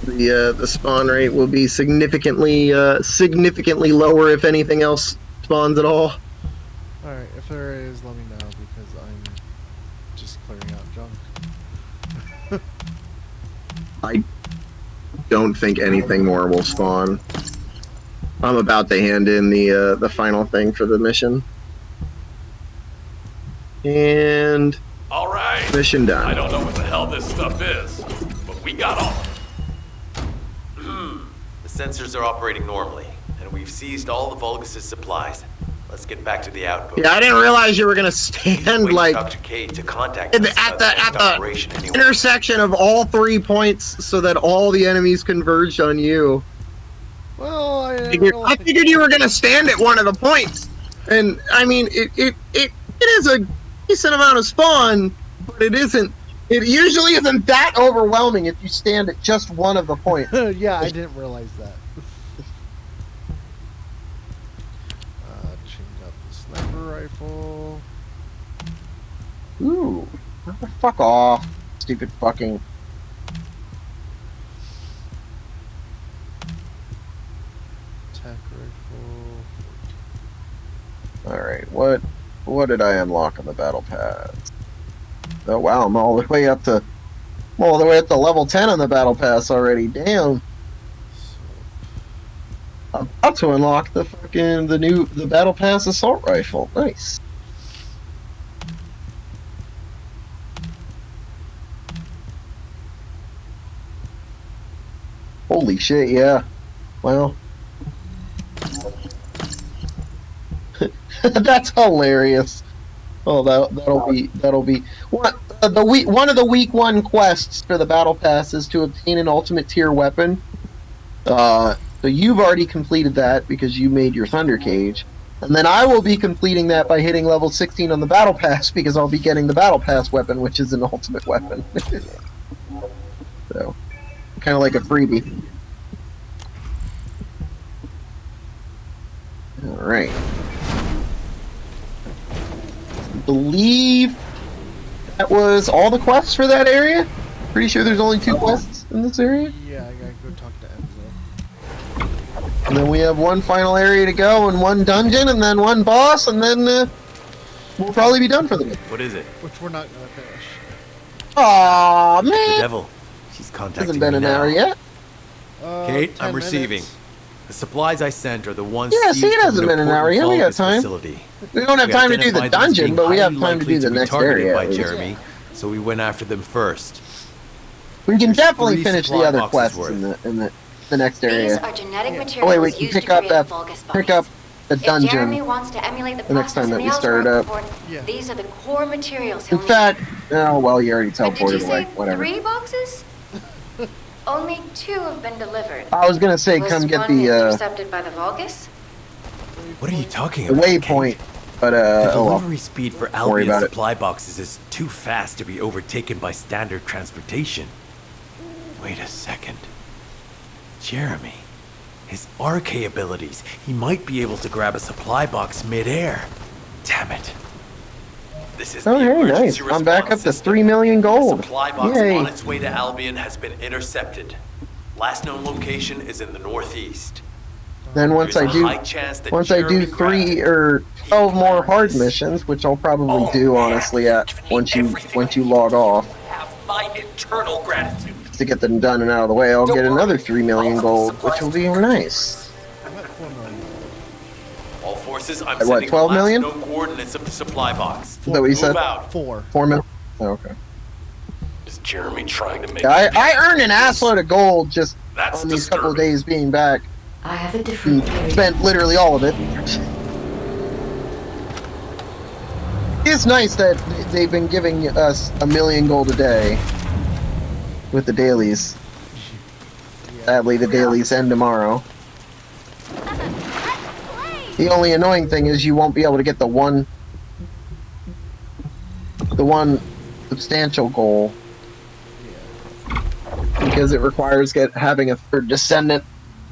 the spawn rate will be significantly lower if anything else spawns at all. Alright, if there is, let me know, because I'm just clearing out junk. I don't think anything more will spawn. I'm about to hand in the final thing for the mission. And All right. mission done. I don't know what the hell this stuff is, but we got all of it. The sensors are operating normally, and we've seized all the Vulgus' supplies. Let's get back to the outpost. Yeah, I didn't realize you were gonna stand Wait like Dr. K to contact at us about next the operation anyway. intersection of all 3 points, so that all the enemies converged on you. Well, I figured you were gonna stand at one of the points, and I mean it is a decent amount of spawn, but it isn't. It usually isn't that overwhelming if you stand at just one of the points. Yeah, I didn't realize that. Change up the sniper rifle. Ooh, fuck off, stupid fucking. Attack rifle. All right, what did I unlock on the battle pass? Oh wow, I'm all the way up to level 10 on the battle pass already. Damn. I'm about to unlock the battle pass assault rifle. Nice. Holy shit, yeah. Well. That's hilarious. Oh, that'll be what one of the week 1 quests for the battle pass is to obtain an ultimate tier weapon. So you've already completed that because you made your Thunder Cage, and then I will be completing that by hitting level 16 on the battle pass because I'll be getting the battle pass weapon, which is an ultimate weapon. So, kind of like a freebie. All right. I believe that was all the quests for that area. Pretty sure there's only 2 quests in this area. Yeah, I gotta go talk to Enzo. And then we have 1 final area to go, and 1 dungeon, and then 1 boss, and then we'll probably be done for the day. What is it? Which we're not gonna finish. Aw, The man! devil. She's contacting Hasn't been me an now. hour yet. Kate, 10 I'm receiving. minutes. The supplies I sent are the ones Yeah, seized see, it from hasn't an been an hour important yet. We got Vulgus time. facility. We don't have We time to do the identified them as dungeon, being but we have highly time to likely do the be next targeted area. by at least. Jeremy, so we went after them first. We can There's definitely 3 finish the supply other boxes quests worth. in the next area. These are genetic Oh materials wait, we can used pick to up create that Vulgus pick up bodies. the dungeon. Jeremy wants to emulate the The next time process that in we the start Elsewhere up. report, Yeah. these are the core materials he'll In fact, oh well, you already need. Did you teleported away. say Whatever. 3 boxes? Only 2 have been delivered. I was gonna say, Was come get one the intercepted by the Vulgus? What are you talking about? waypoint, Kate? but The oh well. delivery speed for Don't worry Albion's about it. supply boxes is too fast to be overtaken by standard transportation. Wait a second. Jeremy. His RK abilities. He might be able to grab a supply box mid-air. Damn it. This is Oh, the hey, emergency nice. I'm back up response to system. 3 million The gold. supply box Yay. on its way to Albion has been intercepted. Last known location is in the northeast. Then once There's I a do, high chance that once I Jeremy do grabbed 3 it. or 12 more hard Keep missions, which I'll probably Oh, do man, honestly at you've once given you me everything once you I log off have my eternal gratitude. to get them done and out of the way. I'll Don't get worry, another 3 million I'll be gold, which surprised will be if nice. I'm at 4 million. All forces, I'm At what, sending 12 the last million? known coordinates of the supply box. Is that what you Move said? out. 4. 4 million. Oh, okay. Is Jeremy trying to make I earned an assload of gold just That's on these couple of disturbing. days being back. I have a different And theory. spent literally all of it. It's nice that they've been giving us 1 million gold a day with the dailies. Sadly, the dailies end tomorrow. The only annoying thing is you won't be able to get the one substantial goal because it requires having a third descendant.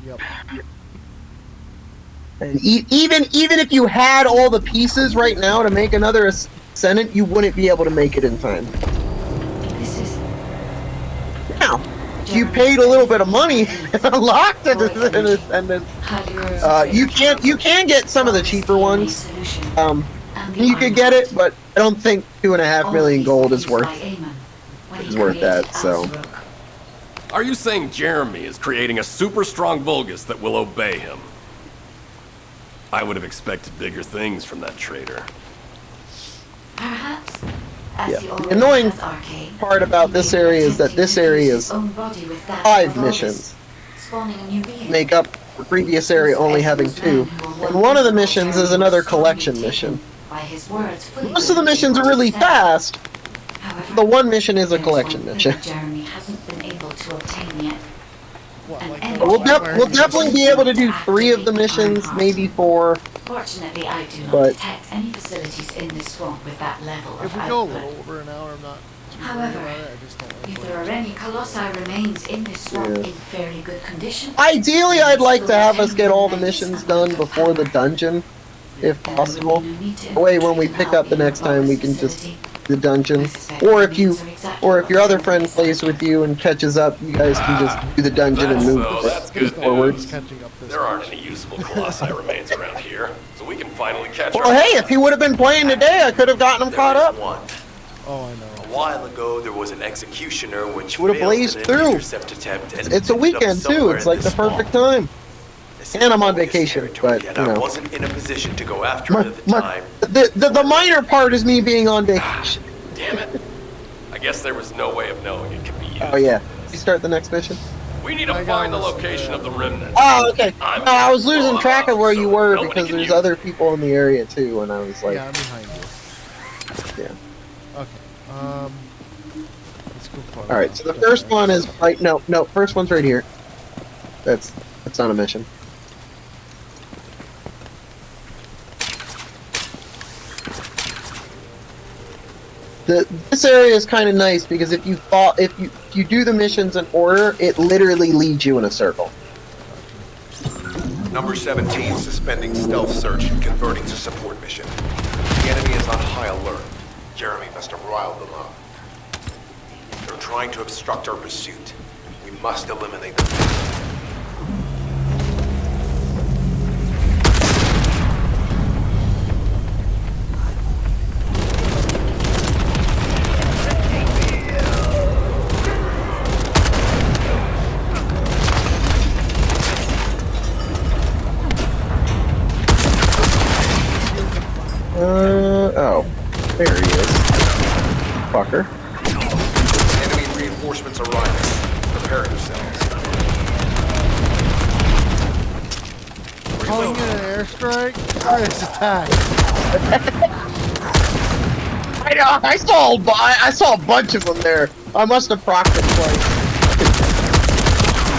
Yep. And even if you had all the pieces right now to make another Descendant, you wouldn't be able to make it in time. This is Now, if you paid a little bit of money and unlocked a Descendant, you can get some of the cheaper ones. You could get it, but I don't think 2.5 million gold is worth that. So. Are you saying Jeremy is creating a super strong Vulgus that will obey him? I would have expected bigger things from that traitor. Perhaps. Yeah. The annoying part about this area is that this area is 5 missions. Make up the previous area only having 2. And one of the missions is another collection mission. Most of the missions are really fast. The one mission is a collection mission. Jeremy hasn't been able to obtain yet. We'll definitely be able to do 3 of the missions, maybe 4. Fortunately, I do not But- detect any facilities in this swamp with that level of If we go a output. little over an hour, I'm not too worried However, about it. I just don't like if playing. there are any colossi remains in this swamp Yeah. in fairly good condition, Ideally, I'd like to have us get all the missions done before the dungeon, if possible. That way, when we pick up the next time, we can just the dungeon. Or if your other friend plays with you and catches up, you guys can just do the dungeon and move That's good forward. news. Catching up this There aren't any usable colossi remains around here, so we can finally catch Well, our... hey, if he would have been playing today, I could have gotten him There caught is up. one. Oh, I know. A while ago, there was an executioner which Would've failed blazed in an through. intercept attempt and It's a ended up weekend too. somewhere It's in like the this swamp. perfect time. This is And I'm on Vulgus vacation, territory, but, and you I know. wasn't in a position to go after it at the time. The minor part is me being on vacation. Damn it. I guess there was no way of knowing it could be used. Oh yeah. You start the next mission. We need to find the location of the remnant. Oh, okay. I'm No, I was losing blown track of up, where so you were nobody because can there's use other it. people in the area too, and I was like, Yeah, I'm behind you. yeah. Okay. Let's go forward. All right. So the first one is right. No. First one's right here. That's not a mission. This area is kind of nice because if you do the missions in order, it literally leads you in a circle. Number 17, suspending stealth search and converting to support mission. The enemy is on high alert. Jeremy must have riled them up. They're trying to obstruct our pursuit. We must eliminate them. Oh. There he is. Fucker. Enemy reinforcements arriving. Prepare yourselves. calling it an airstrike? Chris, attack. I know. I saw a bunch of them there. I must have procced it twice.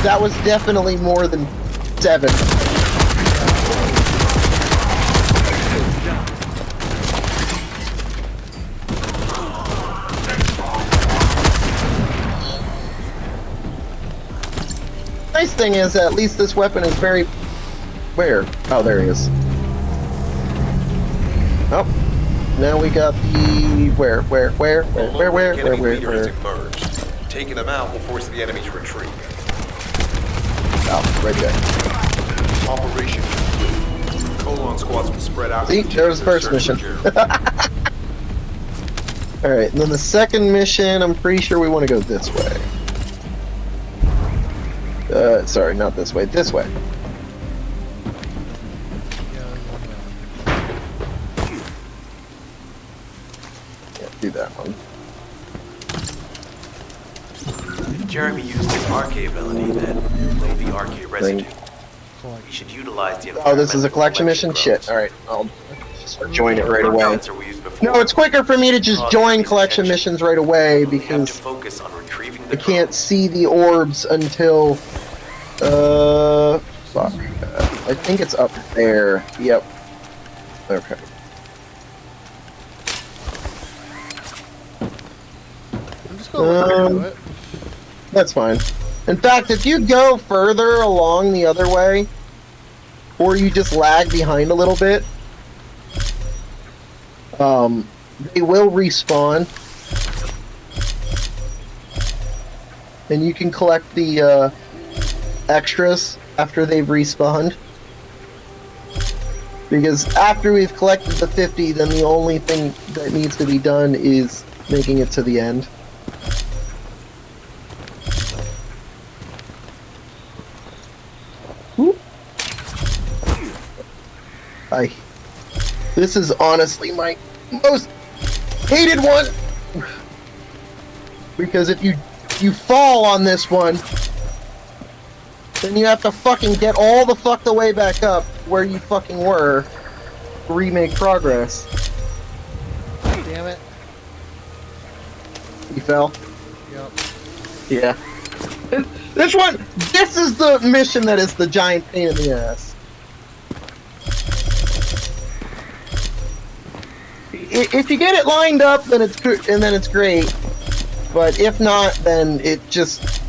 That was definitely more than 7. Nice thing is, at least this weapon is very... Where? Oh, there he is. Oh. Now we got the... Where? Leader has emerged. Taking them out will force the enemy to retreat. Oh, right there. Operation complete. Colon squads will spread out. See, there's the first mission. Alright, and then the second mission, I'm pretty sure we want to go this way. Sorry, not this way. This way. Yeah, do that one. If Jeremy used his RK ability, then leave the RK residue. We should utilize the... Oh, this is a collection mission? Shit. Alright, I'll just join it right away. No, it's quicker for me to just join collection missions right away because I can't see the orbs until... fuck. I think it's up there. Yep. Okay. I'm just gonna do it. That's fine. In fact, if you go further along the other way, or you just lag behind a little bit, they will respawn. And you can collect the, extras after they've respawned. Because after we've collected the 50, then the only thing that needs to be done is making it to the end. This is honestly my most hated one. Because if you fall on this one, then you have to fucking get all the fuck the way back up where you fucking were to remake progress. Damn it. You fell? Yep. Yeah. This is the mission that is the giant pain in the ass. If you get it lined up, then it's good, and then it's great. But if not, then it just...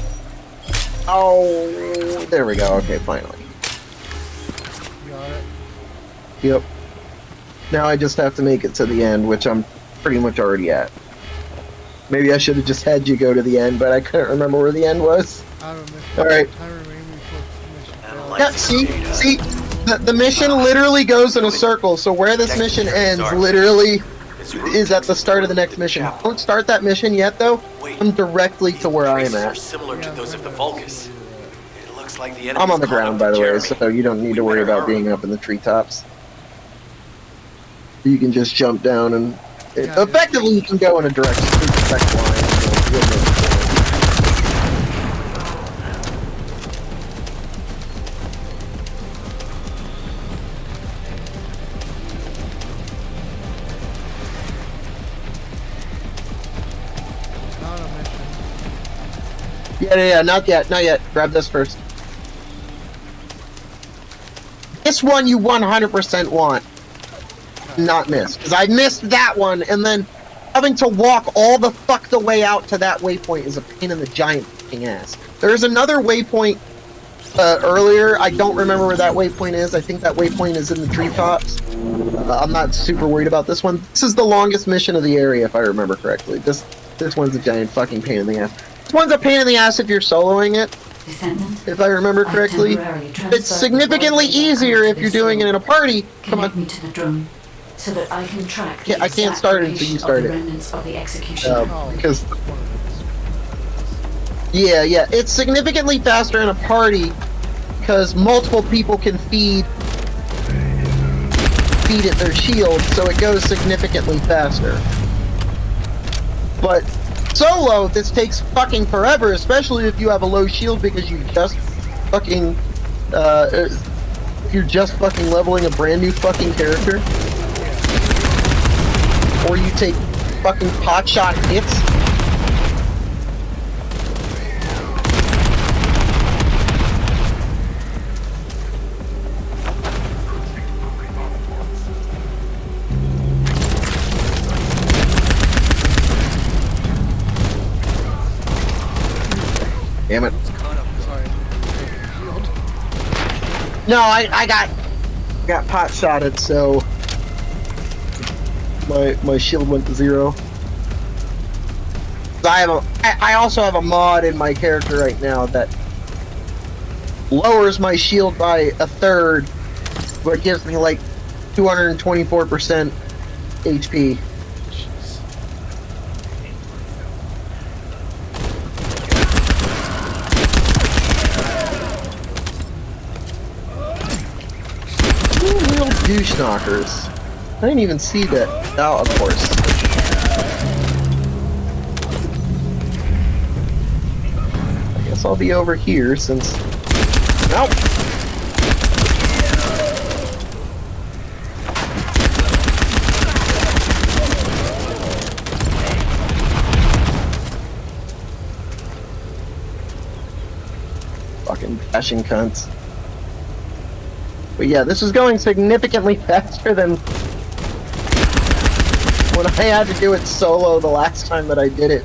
Oh, there we go. Okay, finally. Got it. Yep. Now I just have to make it to the end, which I'm pretty much already at. Maybe I should have just had you go to the end, but I couldn't remember where the end was. Alright. Yeah, see? The mission literally goes in a circle, so where this mission ends literally is at the start of the next mission. Don't start that mission yet, though. I'm directly to where I am at. Similar to those of the Vulcus. It looks like the I'm on the ground, by the way, so you don't need to worry about being up in the treetops. You can just jump down and... effectively, you can go in a direct line. Yeah, not yet. Grab this first. This one you 100% want. Not miss. Because I missed that one, and then having to walk all the fuck the way out to that waypoint is a pain in the giant fucking ass. There's another waypoint earlier. I don't remember where that waypoint is. I think that waypoint is in the treetops. I'm not super worried about this one. This is the longest mission of the area, if I remember correctly. This one's a giant fucking pain in the ass. This one's a pain in the ass if you're soloing it, Descendant, if I remember correctly. It's significantly easier if you're doing it in a party. Come on. me to the drone, so that I can track. I can't start it until you start it. Of the execution. Because yeah, it's significantly faster in a party because multiple people can feed it their shield, so it goes significantly faster. But solo, this takes fucking forever, especially if you have a low shield because you just fucking if you're just fucking leveling a brand new fucking character, or you take fucking potshot hits. Damn it. Sorry. No, I got pot shotted, so my shield went to 0. I also have a mod in my character right now that lowers my shield by 1/3, but gives me like 224% HP. Real douche knockers. I didn't even see that. Oh, of course. I guess I'll be over here since. Nope. Fucking dashing cunts. But yeah, this is going significantly faster than when I had to do it solo the last time that I did it,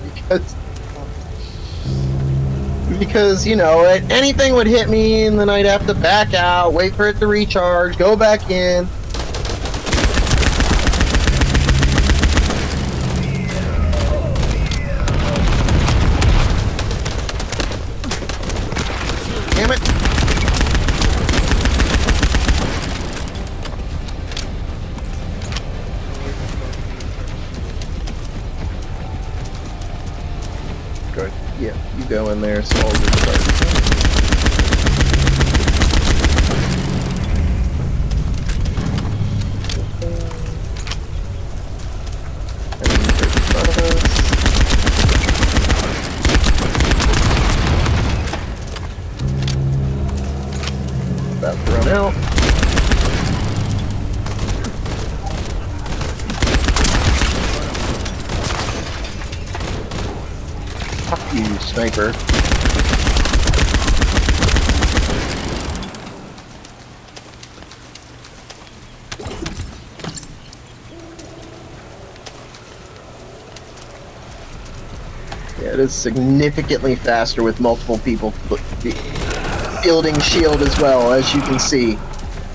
because you know, anything would hit me and then I'd have to back out, wait for it to recharge, go back in. Damn it. Good. Yeah, you go in there, so I'll restart. Enemies right in front of us. About to run out. Fuck you, sniper. Yeah, it is significantly faster with multiple people fielding shield as well, as you can see.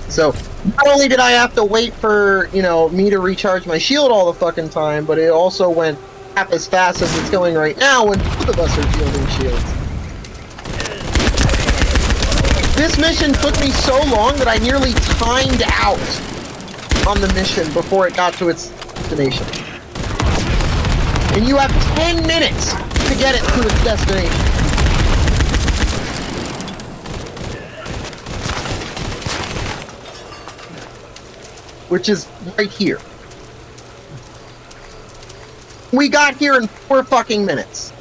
So, not only did I have to wait for, you know, me to recharge my shield all the fucking time, but it also went half as fast as it's going right now when both of us are fielding shields. This mission took me so long that I nearly timed out on the mission before it got to its destination. And you have 10 minutes to get it to its destination. Which is right here. We got here in 4 fucking minutes.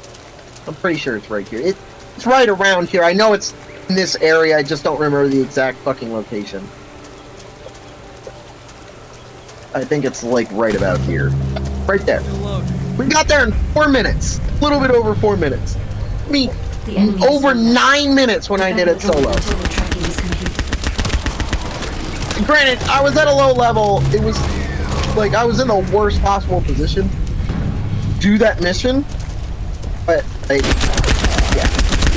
I'm pretty sure it's right here. It's right around here. I know it's in this area, I just don't remember the exact fucking location. I think it's like right about here. Right there. We got there in 4 minutes. A little bit over 4 minutes. I mean, over 9 minutes when I did it solo. Granted, I was at a low level. It was like I was in the worst possible position to do that mission. But, like, yeah.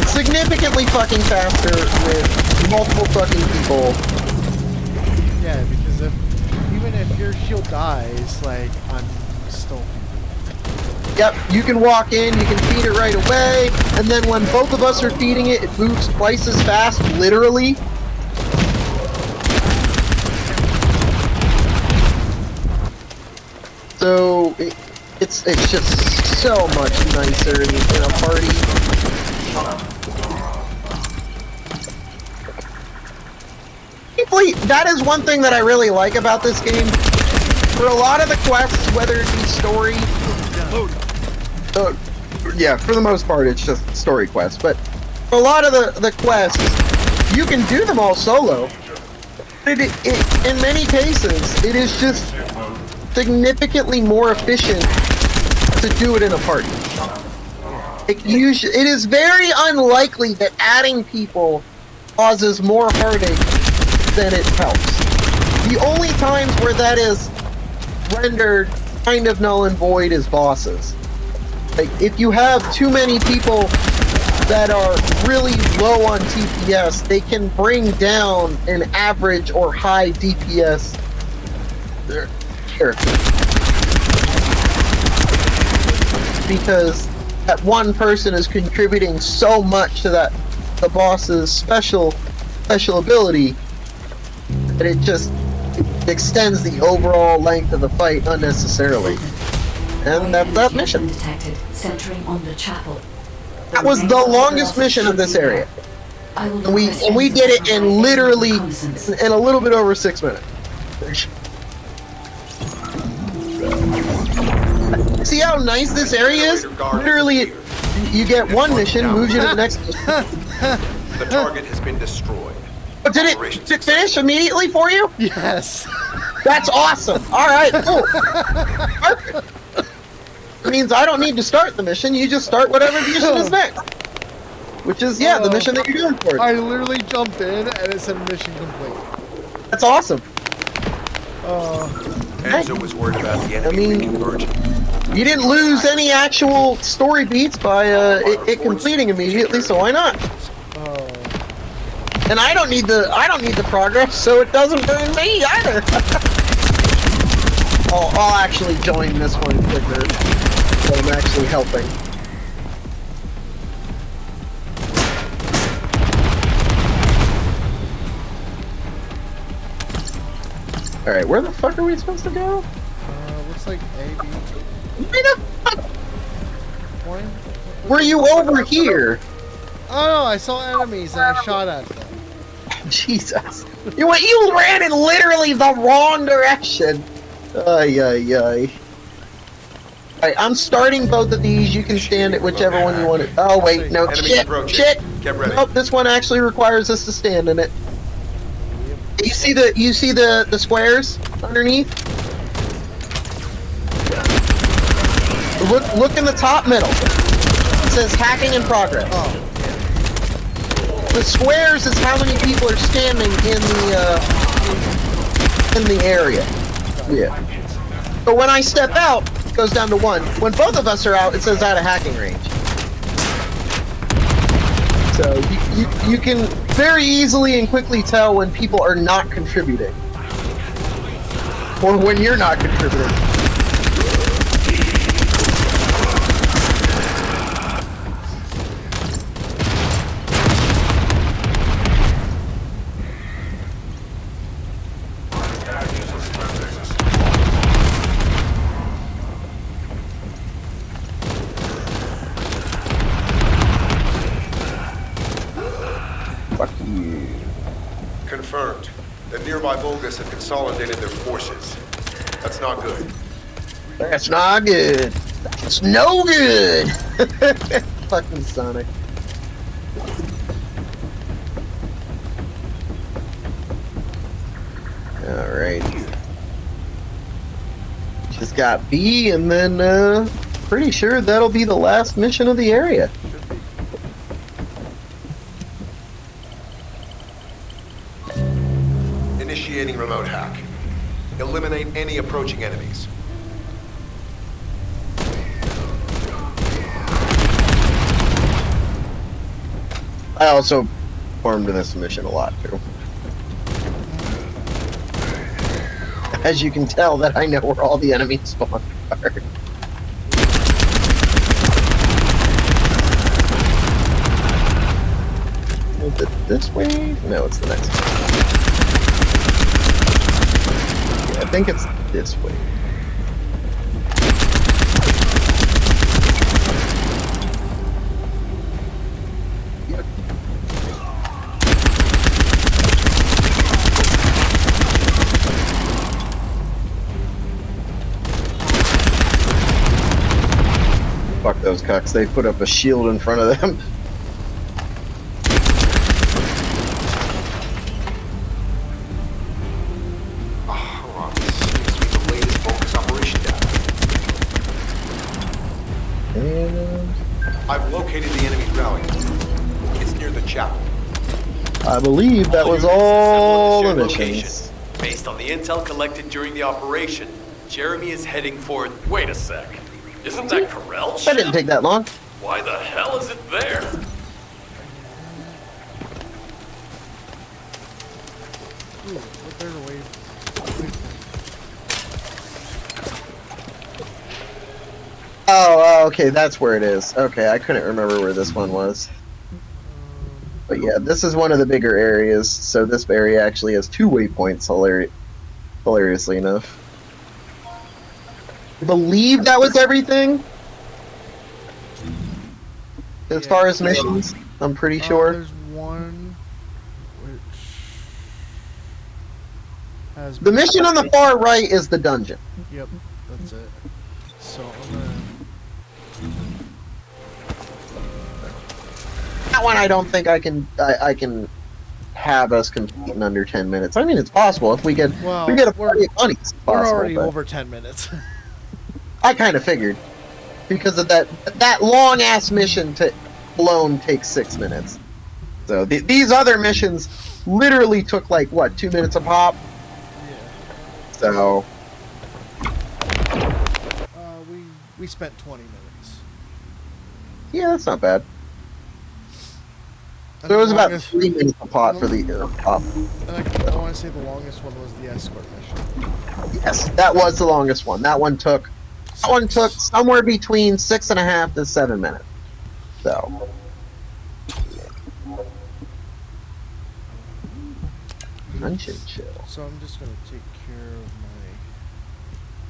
It's significantly fucking faster with multiple fucking people. Yeah, because even if your shield dies, like, I'm still. Yep, you can walk in, you can feed it right away, and then when both of us are feeding it, it moves twice as fast, literally. So, it's just so much nicer in a party. That is one thing that I really like about this game. For a lot of the quests, whether it be story, yeah, for the most part, it's just story quests. But for a lot of the quests, you can do them all solo. In many cases, it is just significantly more efficient to do it in a party. It is very unlikely that adding people causes more heartache than it helps. The only times where that is rendered kind of null and void is bosses. Like, if you have too many people that are really low on TPS, they can bring down an average or high DPS character. Because that one person is contributing so much to the boss's special ability that it just extends the overall length of the fight unnecessarily. And that's that mission. Detected, centering on the chapel. That was the longest mission of this area. And we did it in literally in a little bit over 6 minutes. See how nice this area is? Literally, you get one mission, moves you to the next mission. The target has been destroyed. But did it finish immediately for you? Yes. That's awesome. All right, cool. Perfect. It means I don't need to start the mission. You just start whatever mission is next. Which is, the mission that you're doing for it. I literally jumped in and it said mission complete. That's awesome. Enzo was worried about the enemy reconverging. You didn't lose any actual story beats by it completing immediately, so why not? And I don't need the progress, so it doesn't burn me either. I'll actually join this one quicker, so I'm actually helping. All right, where the fuck are we supposed to go? Looks like A, B. Where the fuck? Were you over here? Oh no, I saw enemies and I shot at them. Jesus. You ran in literally the wrong direction. Ay. Alright, I'm starting both of these. You can stand at whichever one you want it. Oh wait, no, shit. Get ready. Nope, this one actually requires us to stand in it. You see the squares underneath? Look in the top middle. It says hacking in progress. Oh. The squares is how many people are standing in the area. Yeah. But when I step out, it goes down to 1. When both of us are out, it says out of hacking range. So you can very easily and quickly tell when people are not contributing. Or when you're not contributing. Confirmed. The nearby Volgas have consolidated their forces. That's not good. That's not good. That's no good. Fucking Sonic. Alright. Just got B, and then, pretty sure that'll be the last mission of the area. Initiating remote hack. Eliminate any approaching enemies. I also performed in this mission a lot, too. As you can tell, that I know where all the enemies spawn are. Is it this way? No, it's the next one. Yeah, I think it's this way. Yep. Fuck those cucks. They put up a shield in front of them. And I've located the enemy rally. It's near the chapel. I believe that was units all the assemble at the shared missions. location. Based on the intel collected during the operation, Jeremy is heading for... Wait a sec. Isn't that Corell's That didn't ship? take that long. Why the hell is it there? Ooh, what better way? Oh, okay, that's where it is. Okay, I couldn't remember where this one was. But yeah, this is one of the bigger areas, so this area actually has 2 waypoints, hilariously enough. I believe that was everything? As far as missions, I'm pretty sure. There's one which has The mission on the far right is the dungeon. Yep, that's it. So I'm gonna. That one I don't think I can have us complete in under 10 minutes. I mean, it's possible if we get Well, we get a party of money. It's We're possible, already but over 10 minutes. I kind of figured because of that long ass mission to alone takes 6 minutes. So these other missions literally took like what 2 minutes a pop. Yeah. So We spent 20 minutes. yeah, that's not bad. And So it was the about longest- 3 minutes a pop for the pop. And I want to say the longest one was the escort mission. Yes, that was the longest one. That one took somewhere between 6.5 to 7 minutes. So lunch and chill. So I'm just gonna take care of my.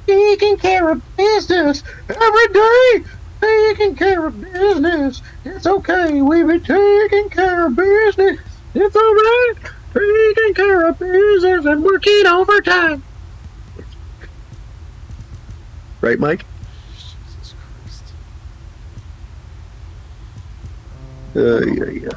Taking care of business every day. Taking care of business. It's okay. We be taking care of business. It's alright. Taking care of business and working overtime. Right, Mike? Jesus Christ. Yeah.